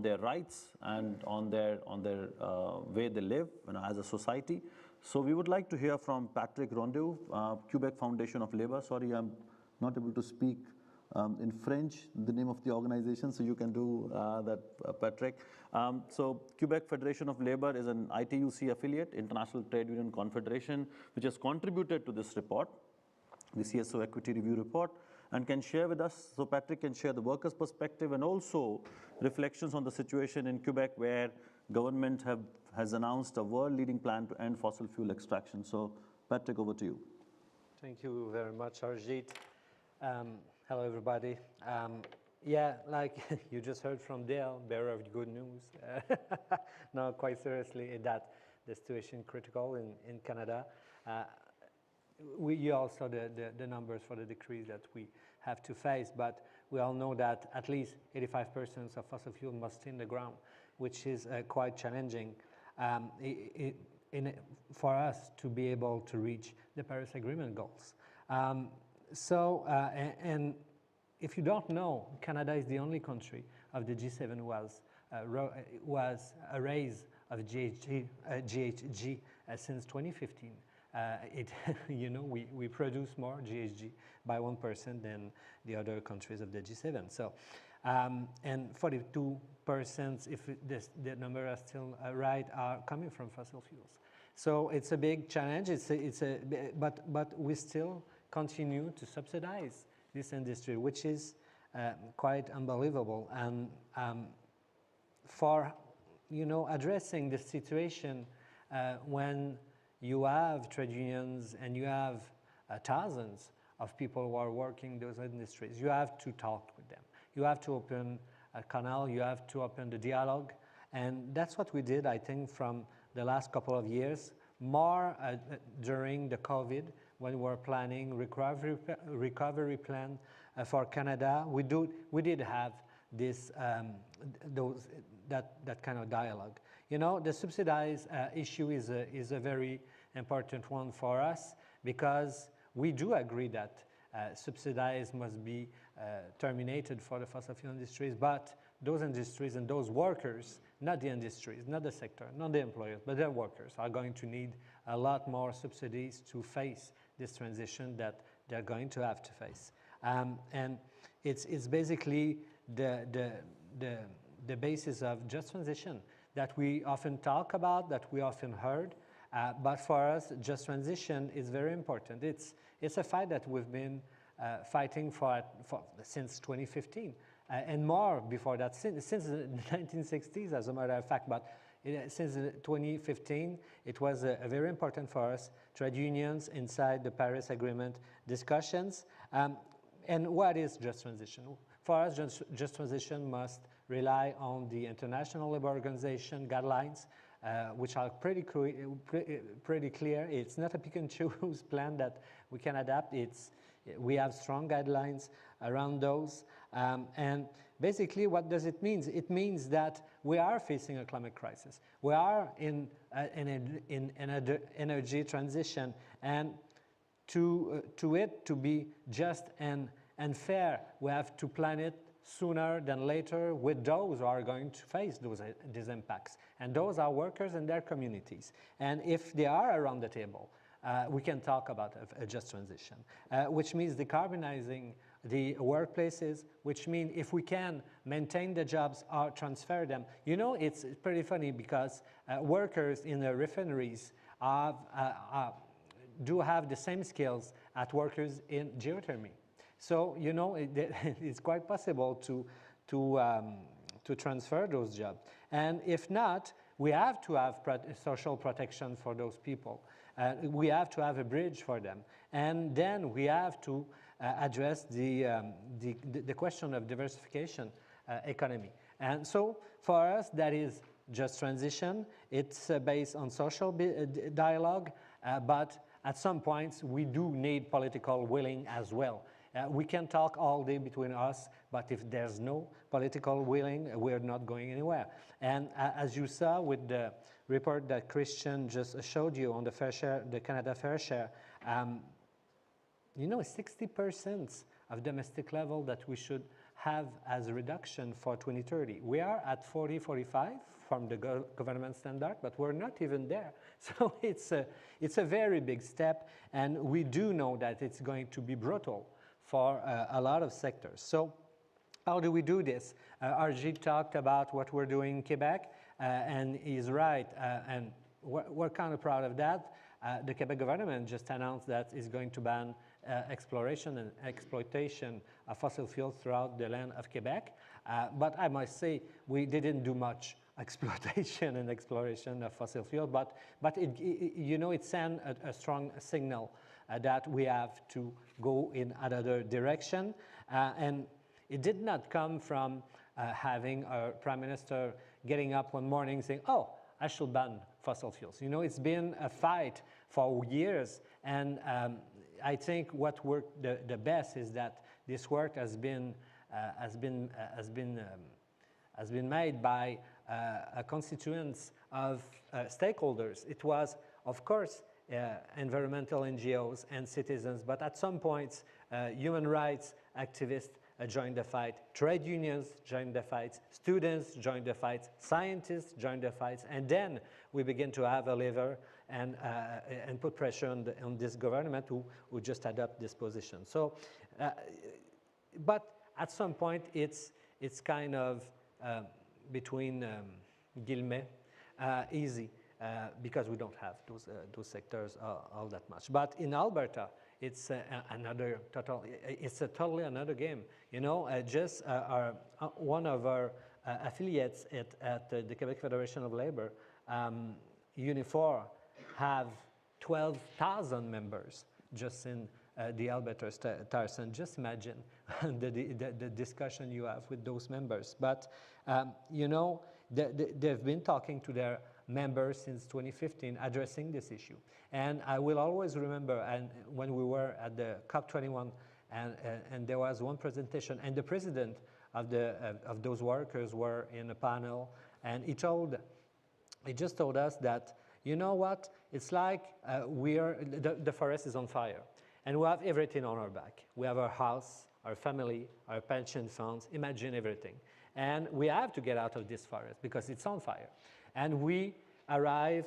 their rights and on their way they live as a society. So we would like to hear from Patrick Rondeau, Quebec Foundation of Labour. Sorry, I'm not able to speak in French, the name of the organization, so you can do that, Patrick. So Quebec Federation of Labour is an ITUC affiliate, International Trade Union Confederation, which has contributed to this report, the CSO Equity Review report, and can share with us, so Patrick can share the workers' perspective and also reflections on the situation in Quebec, where government has announced a world-leading plan to end fossil fuel extraction. So Patrick, over to you. Thank you very much, Arjit. Hello, everybody. Yeah, like you just heard from Dale, bearer of good news. No, quite seriously, that the situation critical in Canada. You all saw the numbers for the decrease that we have to face, but we all know that at least 85% of fossil fuel must stay in the ground, which is quite challenging for us to be able to reach the Paris Agreement goals. And if you don't know, Canada is the only country of the G7 was a raise of GHG since 2015. You know, we produce more GHG by 1% than the other countries of the G7. So, and 42%, if the number is still right, are coming from fossil fuels. So it's a big challenge. But we still continue to subsidize this industry, which is quite unbelievable. And for, you know, addressing the situation when you have trade unions and you have thousands of people who are working those industries, you have to talk with them. You have to open a canal, you have to open the dialogue. And that's what we did, I think, from the last couple of years, more during the COVID, when we were planning recovery plan for Canada. We did have this that kind of dialogue. You know, the subsidized issue is a very important one for us, because we do agree that subsidized must be terminated for the fossil fuel industries, but those industries and those workers, not the industries, not the sector, not the employers, but the workers, are going to need a lot more subsidies to face this transition that they're going to have to face. And it's basically the basis of just transition that we often talk about, that we often heard, but for us, just transition is very important. It's a fight that we've been fighting for since 2015, and more before that, since the 1960s, as a matter of fact. But since 2015, it was very important for us, trade unions inside the Paris Agreement discussions. And what is just transition? For us, just transition must rely on the International Labour Organization guidelines, which are pretty clear. It's not a pick and choose plan that we can adapt. We have strong guidelines around those. And basically, what does it mean? It means that we are facing a climate crisis. We are in an energy transition, and to be just and fair, we have to plan it sooner than later with those who are going to face these impacts. And those are workers and their communities. And if they are around the table, we can talk about a just transition, which means decarbonizing the workplaces, which means if we can maintain the jobs or transfer them. You know, it's pretty funny, because workers in the refineries do have the same skills as workers in geothermy. So, you know, it's quite possible to transfer those jobs. And if not, we have to have social protection for those people. We have to have a bridge for them. And then we have to address the question of diversification economy. And so for us, that is just transition. It's based on social dialogue, but at some points we do need political willing as well. We can talk all day between us, but if there's no political willing, we're not going anywhere. And as you saw with the report that Christian just showed you on the fair share, the Canada Fair Share, you know, 60% of domestic level that we should have as a reduction for 2030. We are at 40-45 from the government standard, but we're not even there. So it's a very big step, and we do know that it's going to be brutal for a lot of sectors. So how do we do this? RG talked about what we're doing in Quebec, and he's right, and we're kind of proud of that. The Quebec government just announced that it's going to ban exploration and exploitation of fossil fuels throughout the land of Quebec. But I must say, we didn't do much exploitation and exploration of fossil fuel, but you know, it sent a strong signal that we have to go in another direction. And It did not come from having a prime minister getting up one morning saying, oh, I should ban fossil fuels. You know, it's been a fight for years, and I think what worked the best is that this work has been made by a constituents of stakeholders. It was, of course, environmental NGOs and citizens, but at some points, human rights activists joined the fight, trade unions joined the fight, students joined the fight, scientists joined the fight, and then we begin to have a lever and put pressure on this government who just adopt this position. So, but at some point, it's kind of between guillemets, easy, because we don't have those sectors all that much. But in Alberta, it's totally another game. You know, one of our affiliates at the Quebec Federation of Labor, Unifor, have 12,000 members just in the Alberta Stars, and just imagine the discussion you have with those members. But you know, they've been talking to their members since 2015, addressing this issue. And I will always remember, and when we were at the COP21, and there was one presentation, and the president of those workers were in a panel, and he just told us that, you know what, it's like the forest is on fire, and we have everything on our back. We have our house, our family, our pension funds, imagine everything. And we have to get out of this forest because it's on fire. And we arrive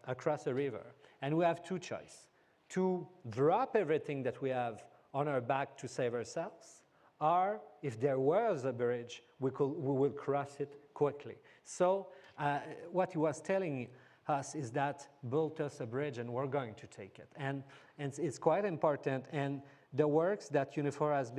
across a river, and we have two choices: to drop everything that we have on our back to save ourselves, or if there was a bridge, we will cross it quickly. So what he was telling us is that build us a bridge and we're going to take it. And it's quite important, and the works that Unifor has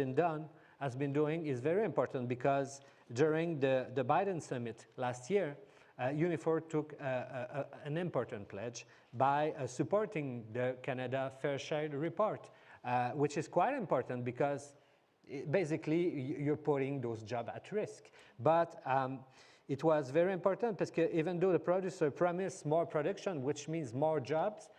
been doing is very important, because during the Biden summit last year, Unifor took an important pledge by supporting the Canada Fair Share report, which is quite important because basically you're putting those jobs at risk. But it was very important because even though the producer promised more production, which means more jobs,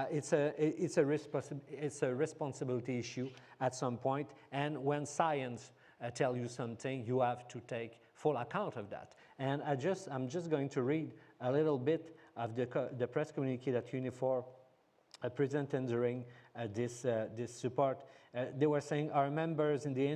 it's a responsibility issue at some point. And when science tells you something, you have to take full account of that. And I'm just going to read a little bit of the press communique that Unifor presented during this support. They were saying, our members in the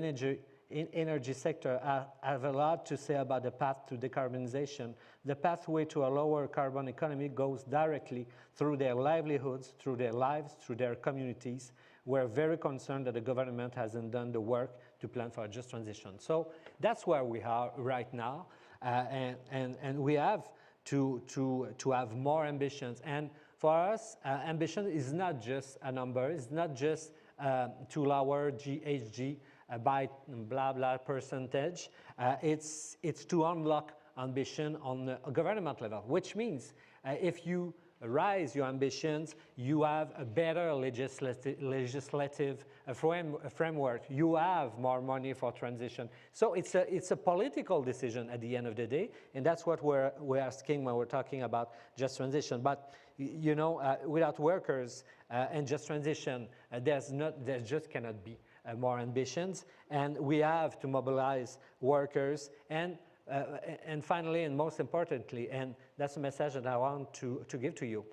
energy sector have a lot to say about the path to decarbonization. The pathway to a lower carbon economy goes directly through their livelihoods, through their lives, through their communities. We're very concerned that the government hasn't done the work to plan for a just transition. So that's where we are right now, and we have to have more ambitions. And for us, ambition is not just a number. It's not just to lower GHG by blah blah percentage. It's to unlock ambition on a government level, which means if you raise your ambitions, you have a better legislative framework. You have more money for transition. So it's a political decision at the end of the day, and that's what we're asking when we're talking about just transition. But you know, without workers and just transition, there just cannot be more ambitions, and we have to mobilize workers. And finally, and most importantly, and that's a message that I want to give to you,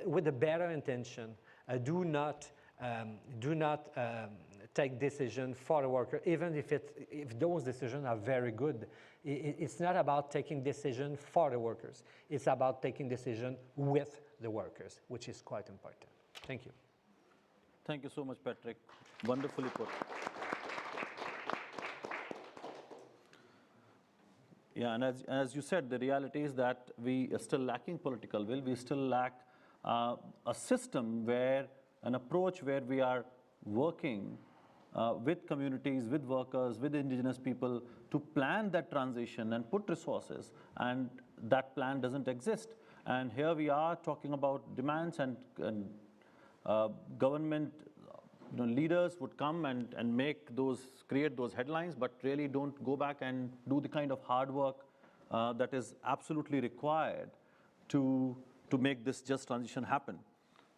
with a better intention, do not take decisions for the worker, even if those decisions are very good. It's not about taking decisions for the workers. It's about taking decisions with the workers, which is quite important. Thank you. Thank you so much, Patrick. Wonderfully put. Yeah, and as you said, the reality is that we are still lacking political will. We still lack a system an approach where we are working with communities, with workers, with indigenous people to plan that transition and put resources, and that plan doesn't exist. And here we are talking about demands and government leaders would come and create those headlines, but really don't go back and do the kind of hard work that is absolutely required to make this just transition happen.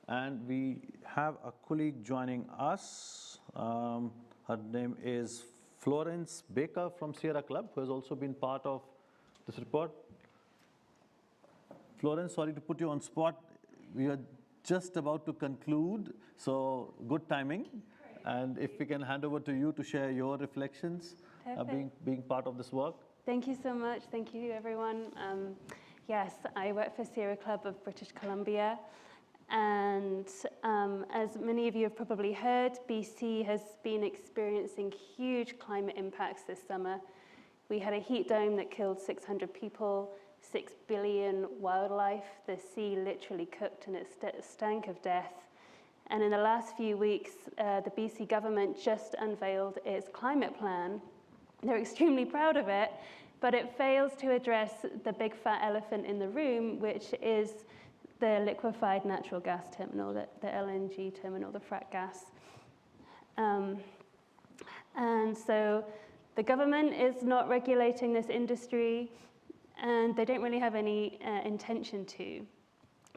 And we have a colleague joining us. Her name is Florence Baker from Sierra Club, who has also been part of this report. Florence, sorry to put you on spot. We are just about to conclude, so good timing. And if we can hand over to you to share your reflections, being part of this work. Thank you so much. Thank you, everyone. Yes, I work for Sierra Club of British Columbia. And as many of you have probably heard, BC has been experiencing huge climate impacts this summer. We had a heat dome that killed 600 people, 6 billion wildlife. The sea literally cooked and it stank of death. And in the last few weeks, the BC government just unveiled its climate plan. They're extremely proud of it, but it fails to address the big fat elephant in the room, which is the liquefied natural gas terminal, the LNG terminal, the frack gas. And so the government is not regulating this industry, and they don't really have any intention to.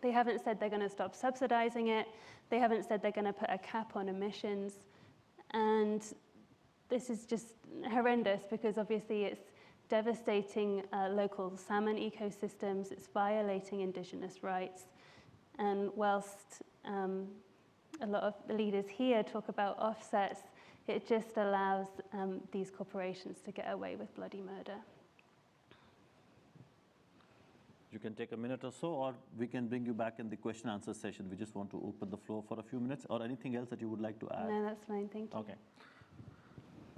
They haven't said they're going to stop subsidizing it. They haven't said they're going to put a cap on emissions. And this is just horrendous because obviously it's devastating local salmon ecosystems. It's violating indigenous rights. And whilst a lot of the leaders here talk about offsets, it just allows these corporations to get away with bloody murder. You can take a minute or so, or we can bring you back in the question answer session. We just want to open the floor for a few minutes, or anything else that you would like to add? No, that's fine, thank you. Okay.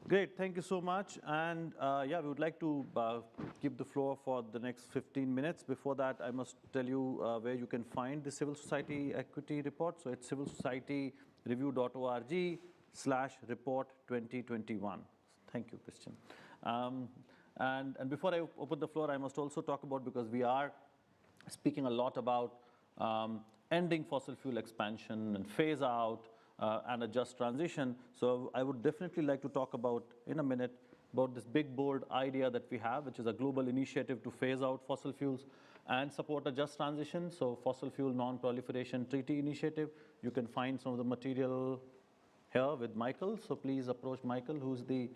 Great, thank you so much. And yeah, we would like to keep the floor for the next 15 minutes. Before that, I must tell you where you can find the Civil Society Equity Report. So it's civilsocietreview.org/report 2021. Thank you, Christian. And before I open the floor, I must also talk about, because we are speaking a lot about ending fossil fuel expansion and phase out and a just transition. So I would definitely like to talk about, in a minute, about this big, bold idea that we have, which is a global initiative to phase out fossil fuels and support a just transition. So Fossil Fuel Non-Proliferation Treaty Initiative. You can find some of the material here with Michael. So please approach Michael, who's the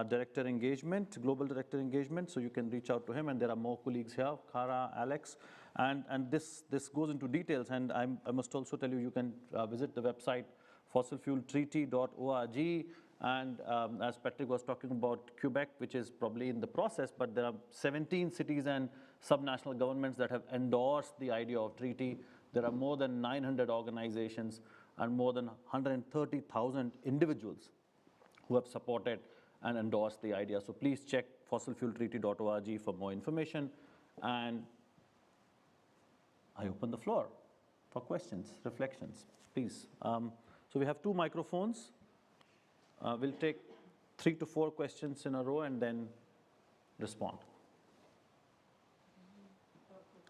Director Engagement, Global Director Engagement. So you can reach out to him, and there are more colleagues here, Kara, Alex. And this goes into details, and I must also tell you, you can visit the website fossilfueltreaty.org. And as Patrick was talking about Quebec, which is probably in the process, but there are 17 cities and subnational governments that have endorsed the idea of treaty. There are more than 900 organizations and more than 130,000 individuals who have supported and endorsed the idea. So please check fossilfueltreaty.org for more information. And I open the floor for questions, reflections, please. So we have 2 microphones. We'll take 3 to 4 questions in a row and then respond.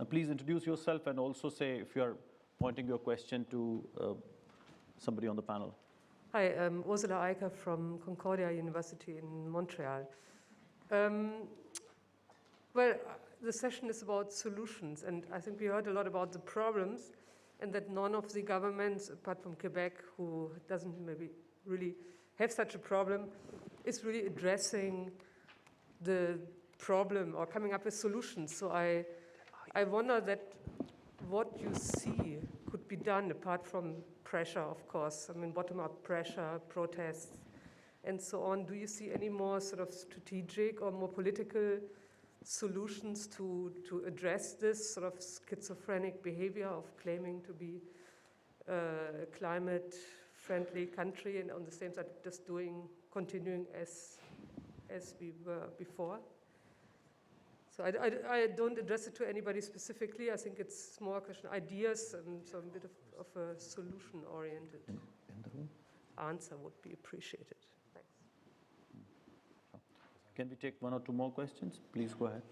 Please introduce yourself and also say if you're pointing your question to somebody on the panel. Hi, I'm Ursula Eicher from Concordia University in Montreal. Well, the session is about solutions, and I think we heard a lot about the problems, and that none of the governments, apart from Quebec, who doesn't maybe really have such a problem, is really addressing the problem or coming up with solutions. So I wonder that what you see could be done apart from pressure, of course. I mean, bottom-up pressure, protests, and so on. Do you see any more sort of strategic or more political solutions to address this sort of schizophrenic behavior of claiming to be a climate-friendly country and on the same side just continuing as we were before? So I don't address it to anybody specifically. I think it's more a question of ideas and some bit of a solution-oriented answer would be appreciated. Thanks. Can we take 1 or 2 more questions? Please go ahead.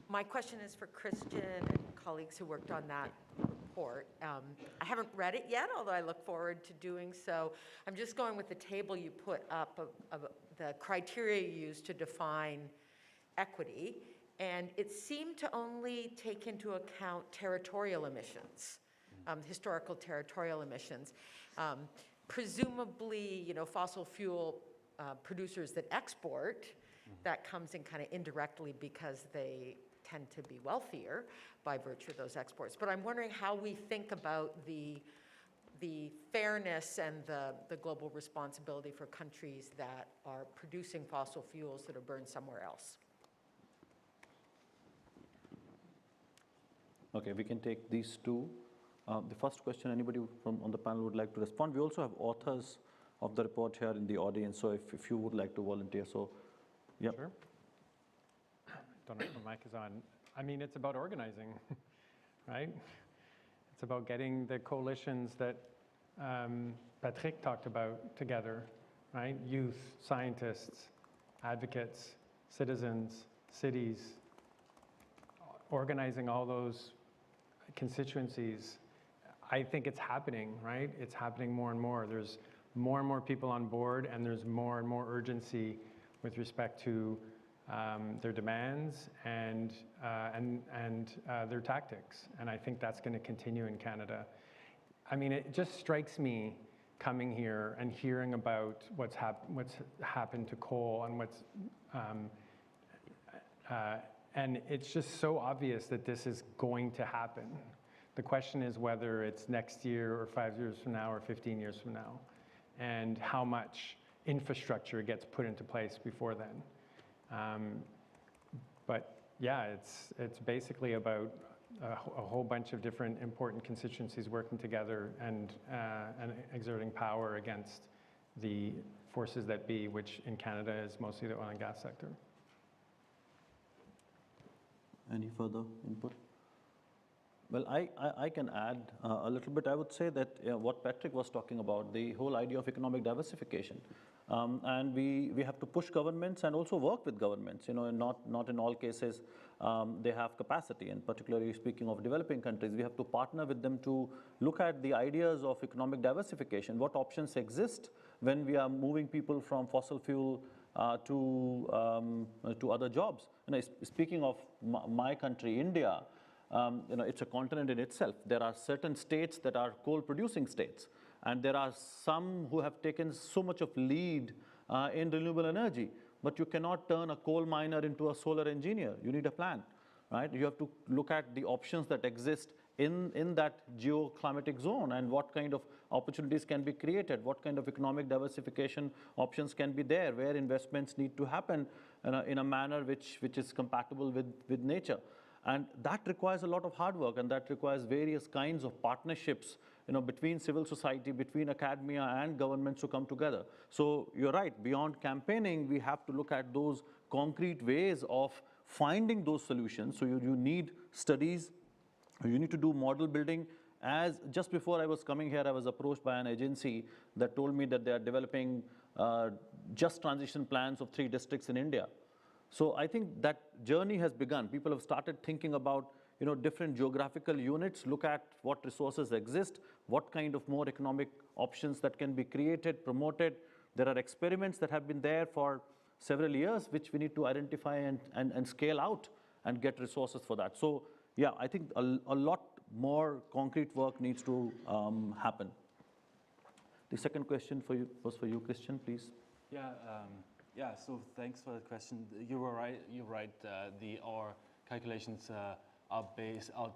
My question is for Christian and colleagues who worked on that report. I haven't read it yet, although I look forward to doing so. I'm just going with the table you put up of the criteria you use to define equity, and it seemed to only take into account territorial emissions, historical territorial emissions. Presumably, you know, fossil fuel producers that export, that comes in kind of indirectly because they tend to be wealthier by virtue of those exports. But I'm wondering how we think about the fairness and the global responsibility for countries that are producing fossil fuels that are burned somewhere else. Okay, we can take these two. The first question, anybody from on the panel would like to respond? We also have authors of the report here in the audience, so if you would like to volunteer, so, yeah. Sure. Don't know if the mic is on. I mean, it's about organizing, right? It's about getting the coalitions that Patrick talked about together, right? Youth, scientists, advocates, citizens, cities, organizing all those constituencies. I think it's happening, right? It's happening more and more. There's more and more people on board, and there's more and more urgency with respect to their demands and their tactics. And I think that's going to continue in Canada. I mean, it just strikes me coming here and hearing about what's happened to coal and and it's just so obvious that this is going to happen. The question is whether it's next year or 5 years from now or 15 years from now, and how much infrastructure gets put into place before then. But yeah, it's basically about a whole bunch of different important constituencies working together and exerting power against the forces that be, which in Canada is mostly the oil and gas sector. Any further input? Well, I can add a little bit. I would say that what Patrick was talking about, the whole idea of economic diversification. And we have to push governments and also work with governments. You know, not in all cases they have capacity. And particularly speaking of developing countries, we have to partner with them to look at the ideas of economic diversification. What options exist when we are moving people from fossil fuel to other jobs? You know, speaking of my country, India. You know, it's a continent in itself. There are certain states that are coal-producing states, and there are some who have taken so much of lead in renewable energy. But you cannot turn a coal miner into a solar engineer. You need a plan, right? You have to look at the options that exist in that geoclimatic zone and what kind of opportunities can be created, what kind of economic diversification options can be there, where investments need to happen in a manner which is compatible with nature. And that requires a lot of hard work, and that requires various kinds of partnerships, you know, between civil society, between academia and governments to come together. So you're right, beyond campaigning, we have to look at those concrete ways of finding those solutions. So you need studies, you need to do model building. As just before I was coming here, I was approached by an agency that told me that they are developing just transition plans of 3 districts in India. So I think that journey has begun. People have started thinking about, you know, different geographical units, look at what resources exist, what kind of more economic options that can be created, promoted. There are experiments that have been there for several years, which we need to identify and scale out and get resources for that. So yeah, I think a lot more concrete work needs to happen. The second question was for you, Christian, please. Yeah, so thanks for the question. You were right. You're right. Our calculations are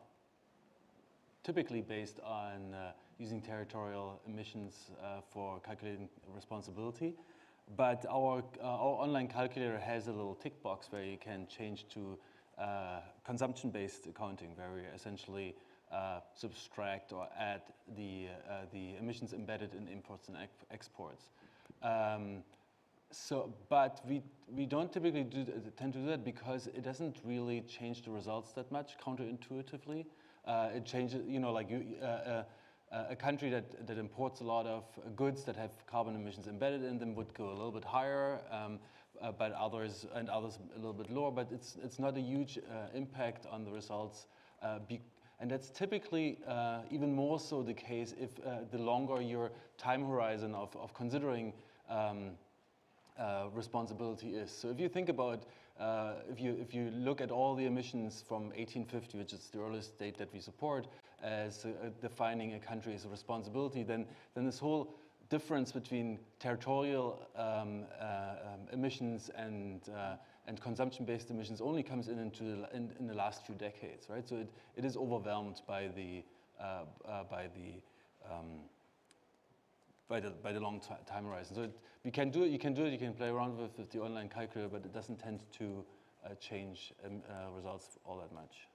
typically based on using territorial emissions for calculating responsibility. But our online calculator has a little tick box where you can change to consumption-based accounting, where we essentially subtract or add the emissions embedded in imports and exports. But we don't typically tend to do that because it doesn't really change the results that much counterintuitively. It changes, you know, like a country that imports a lot of goods that have carbon emissions embedded in them would go a little bit higher, but others a little bit lower. But it's not a huge impact on the results And that's typically even more so the case if the longer your time horizon of considering responsibility is. So if you think about, if you look at all the emissions from 1850, which is the earliest date that we support as defining a country's responsibility, then this whole difference between territorial emissions and consumption-based emissions only comes in the last few decades, right? So it is overwhelmed by the long time horizon. So you can do it, you can play around with the online calculator, but it doesn't tend to change results all that much.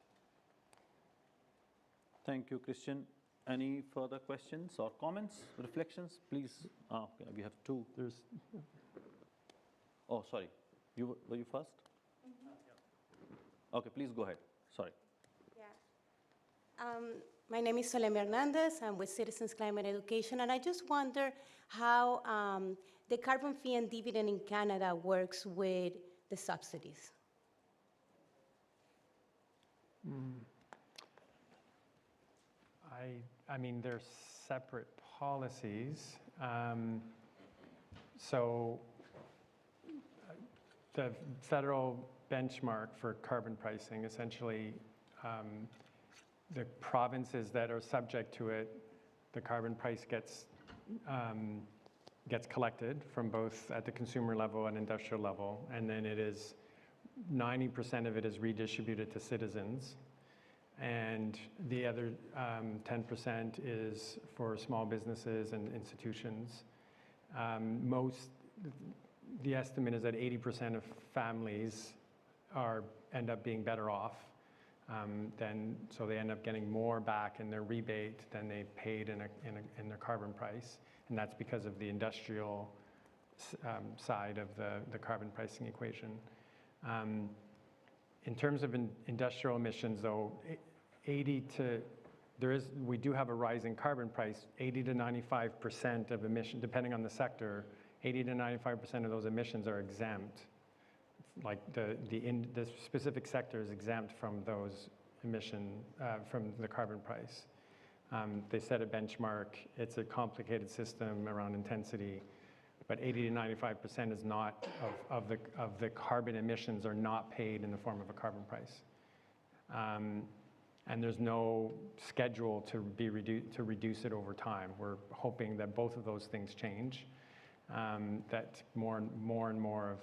Thank you, Christian. Any further questions or comments, reflections, please? Okay, we have two. Oh, sorry. Were you first? Okay, please go ahead. Sorry. Yeah. My name is Solem Hernandez. I'm with Citizens Climate Education, and I just wonder how the carbon fee and dividend in Canada works with the subsidies. I mean, they're separate policies. So the federal benchmark for carbon pricing, essentially, the provinces that are subject to it, the carbon price gets collected from both at the consumer level and industrial level, and then 90% of it is redistributed to citizens. And the other 10% is for small businesses and institutions. The estimate is that 80% of families end up being better off. So they end up getting more back in their rebate than they paid in their carbon price. And that's because of the industrial side of the carbon pricing equation. In terms of industrial emissions, though, we do have a rising carbon price. 80 to 95% of emissions, depending on the sector, 80 to 95% of those emissions are exempt. Like the specific sector is exempt from those from the carbon price. They set a benchmark. It's a complicated system around intensity. But 80 to 95% is not of the carbon emissions are not paid in the form of a carbon price, and there's no schedule to reduce it over time. We're hoping that both of those things change, that more and more of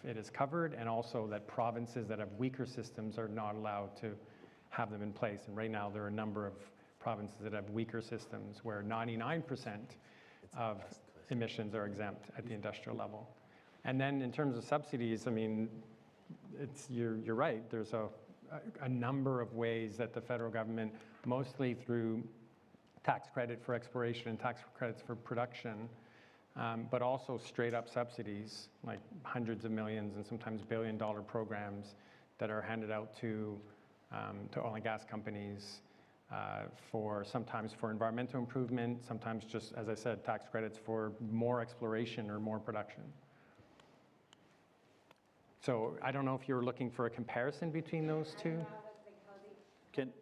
it is covered, and also that provinces that have weaker systems are not allowed to have them in place. And right now there are a number of provinces that have weaker systems where 99% of emissions are exempt at the industrial level. And then in terms of subsidies, I mean, you're right. There's a number of ways that the federal government, mostly through tax credit for exploration and tax credits for production, but also straight up subsidies, like hundreds of millions and sometimes billion-dollar programs that are handed out to oil and gas companies sometimes for environmental improvement, sometimes just, as I said, tax credits for more exploration or more production. So I don't know if you're looking for a comparison between those two. Can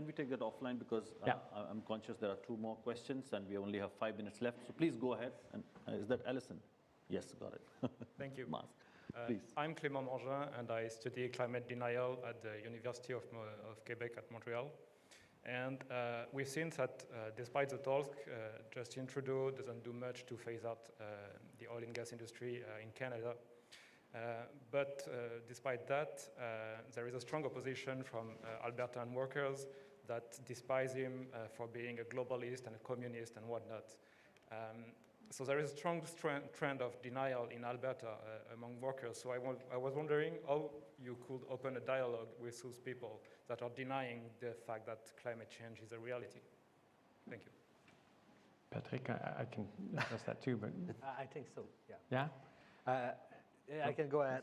we take that offline, because I'm conscious there are two more questions and we only have 5 minutes left. So please go ahead. And is that Alison? Yes, got it. Thank you. Please. I'm Clément Mangin, and I study climate denial at the University of Quebec at Montreal. And we've seen that despite the talk, Justin Trudeau doesn't do much to phase out the oil and gas industry in Canada. But despite that, there is a strong opposition from Albertan workers that despise him for being a globalist and a communist and whatnot. So there is a strong trend of denial in Alberta among workers. So I was wondering how you could open a dialogue with those people that are denying the fact that climate change is a reality. Thank you. Patrick, I can address that too, but... I think so, yeah. Yeah? I can go ahead.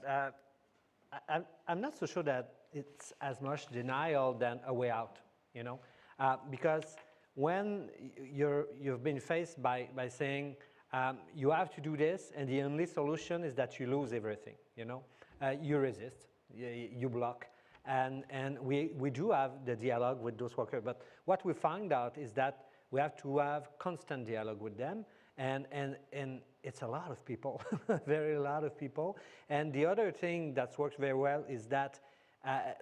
I'm not so sure that it's as much denial than a way out, you know? Because when you've been faced by saying, you have to do this, and the only solution is that you lose everything, you know? You resist, you block. And we do have the dialogue with those workers. But what we find out is that we have to have constant dialogue with them. And it's a lot of people, very lot of people. And the other thing that works very well is that,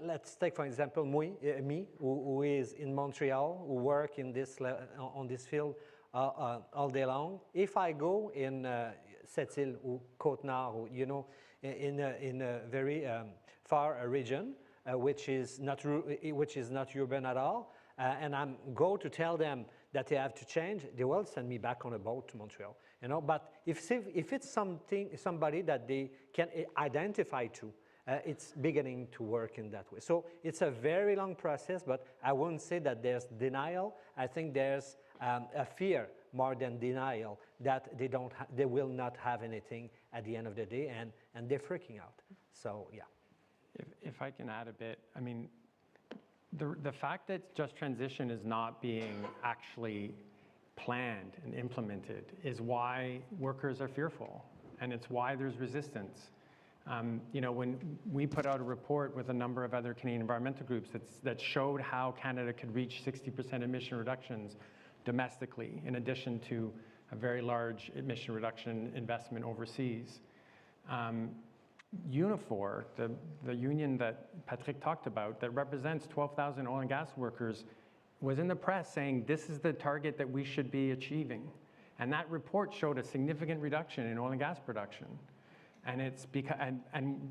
let's take, for example, me, who is in Montreal, who work in this, on this field all day long. If I go in Sept-Îles or Côte-Nord, you know, in a very far region, which is not urban at all, and I go to tell them that they have to change, they will send me back on a boat to Montreal. You know, but if it's somebody that they can identify to, it's beginning to work in that way. So it's a very long process, but I wouldn't say that there's denial. I think there's a fear more than denial that they will not have anything at the end of the day, and they're freaking out. So yeah. If I can add a bit, I mean, the fact that just transition is not being actually planned and implemented is why workers are fearful, and it's why there's resistance. You know, when we put out a report with a number of other Canadian environmental groups that showed how Canada could reach 60% emission reductions domestically, in addition to a very large emission reduction investment overseas. Unifor, the union that Patrick talked about, that represents 12,000 oil and gas workers, was in the press saying this is the target that we should be achieving. And that report showed a significant reduction in oil and gas production. And it's because,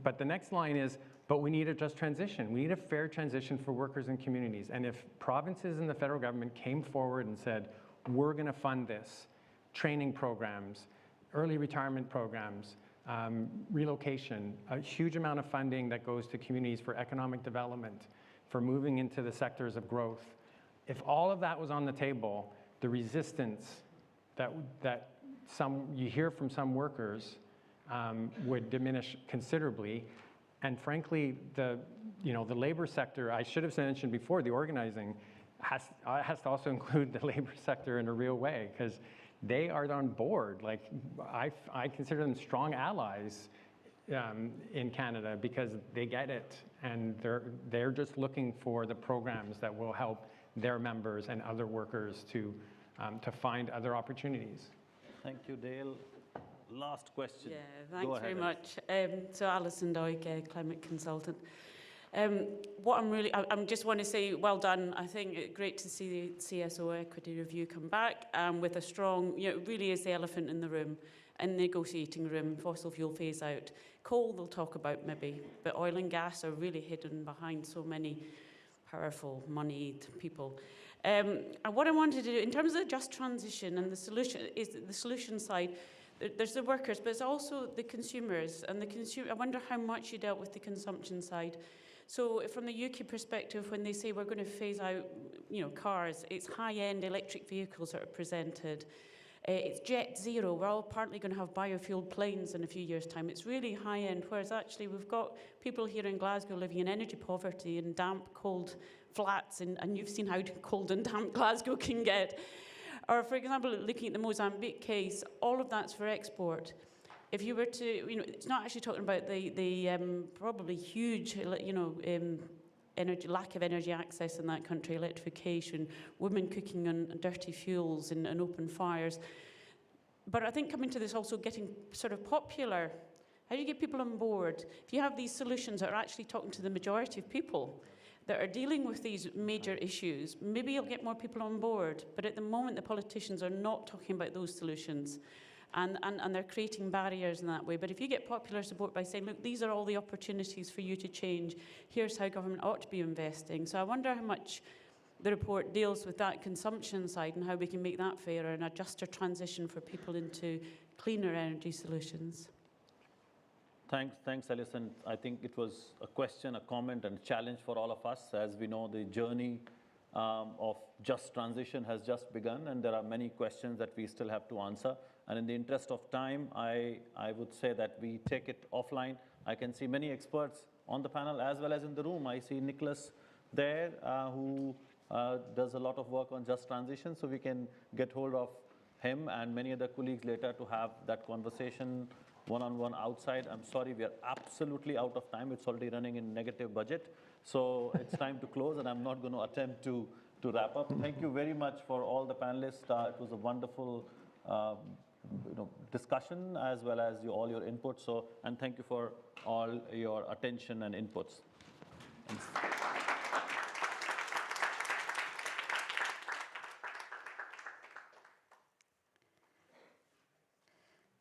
but the next line is, but we need a just transition. We need a fair transition for workers and communities. And if provinces and the federal government came forward and said, we're going to fund this, training programs, early retirement programs, relocation, a huge amount of funding that goes to communities for economic development, for moving into the sectors of growth. If all of that was on the table, the resistance that you hear from some workers would diminish considerably. And frankly, the labor sector, I should have mentioned before, the organizing has to also include the labor sector in a real way, because they are on board. Like, I consider them strong allies in Canada because they get it, and they're just looking for the programs that will help their members and other workers to find other opportunities. Thank you, Dale. Last question. Yeah, thanks very much. So Alison Doig, climate consultant. I just want to say well done. I think it's great to see the CSO Equity Review come back with a strong, it really is the elephant in the room, in the negotiating room, fossil fuel phase out. Coal they'll talk about maybe, but oil and gas are really hidden behind so many powerful, moneyed people. And what I wanted to do, in terms of the just transition and the solution side, there's the workers, but it's also the consumers. And I wonder how much you dealt with the consumption side. So from the UK perspective, when they say we're going to phase out, cars, it's high-end electric vehicles that are presented. It's jet zero. We're all partly going to have biofueled planes in a few years' time. It's really high-end, whereas actually we've got people here in Glasgow living in energy poverty in damp, cold flats, and you've seen how cold and damp Glasgow can get. Or, for example, looking at the Mozambique case, all of that's for export. If you were to, it's not actually talking about the probably huge, lack of energy access in that country, electrification, women cooking on dirty fuels and open fires. But I think coming to this also getting sort of popular. How do you get people on board? If you have these solutions that are actually talking to the majority of people that are dealing with these major issues, maybe you'll get more people on board. But at the moment, the politicians are not talking about those solutions. And they're creating barriers in that way. But if you get popular support by saying, look, these are all the opportunities for you to change, here's how government ought to be investing. So I wonder how much the report deals with that consumption side and how we can make that fairer and a juster transition for people into cleaner energy solutions. Thanks, Alison. I think it was a question, a comment, and a challenge for all of us. As we know, the journey of just transition has just begun, and there are many questions that we still have to answer. And in the interest of time, I would say that we take it offline. I can see many experts on the panel as well as in the room. I see Nicholas there who does a lot of work on just transition, so we can get hold of him and many other colleagues later to have that conversation one-on-one outside. I'm sorry, we are absolutely out of time. It's already running in negative budget. So it's time to close, and I'm not going to attempt to wrap up. Thank you very much for all the panelists. It was a wonderful discussion as well as all your input. So, and thank you for all your attention and inputs. Thanks.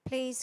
Please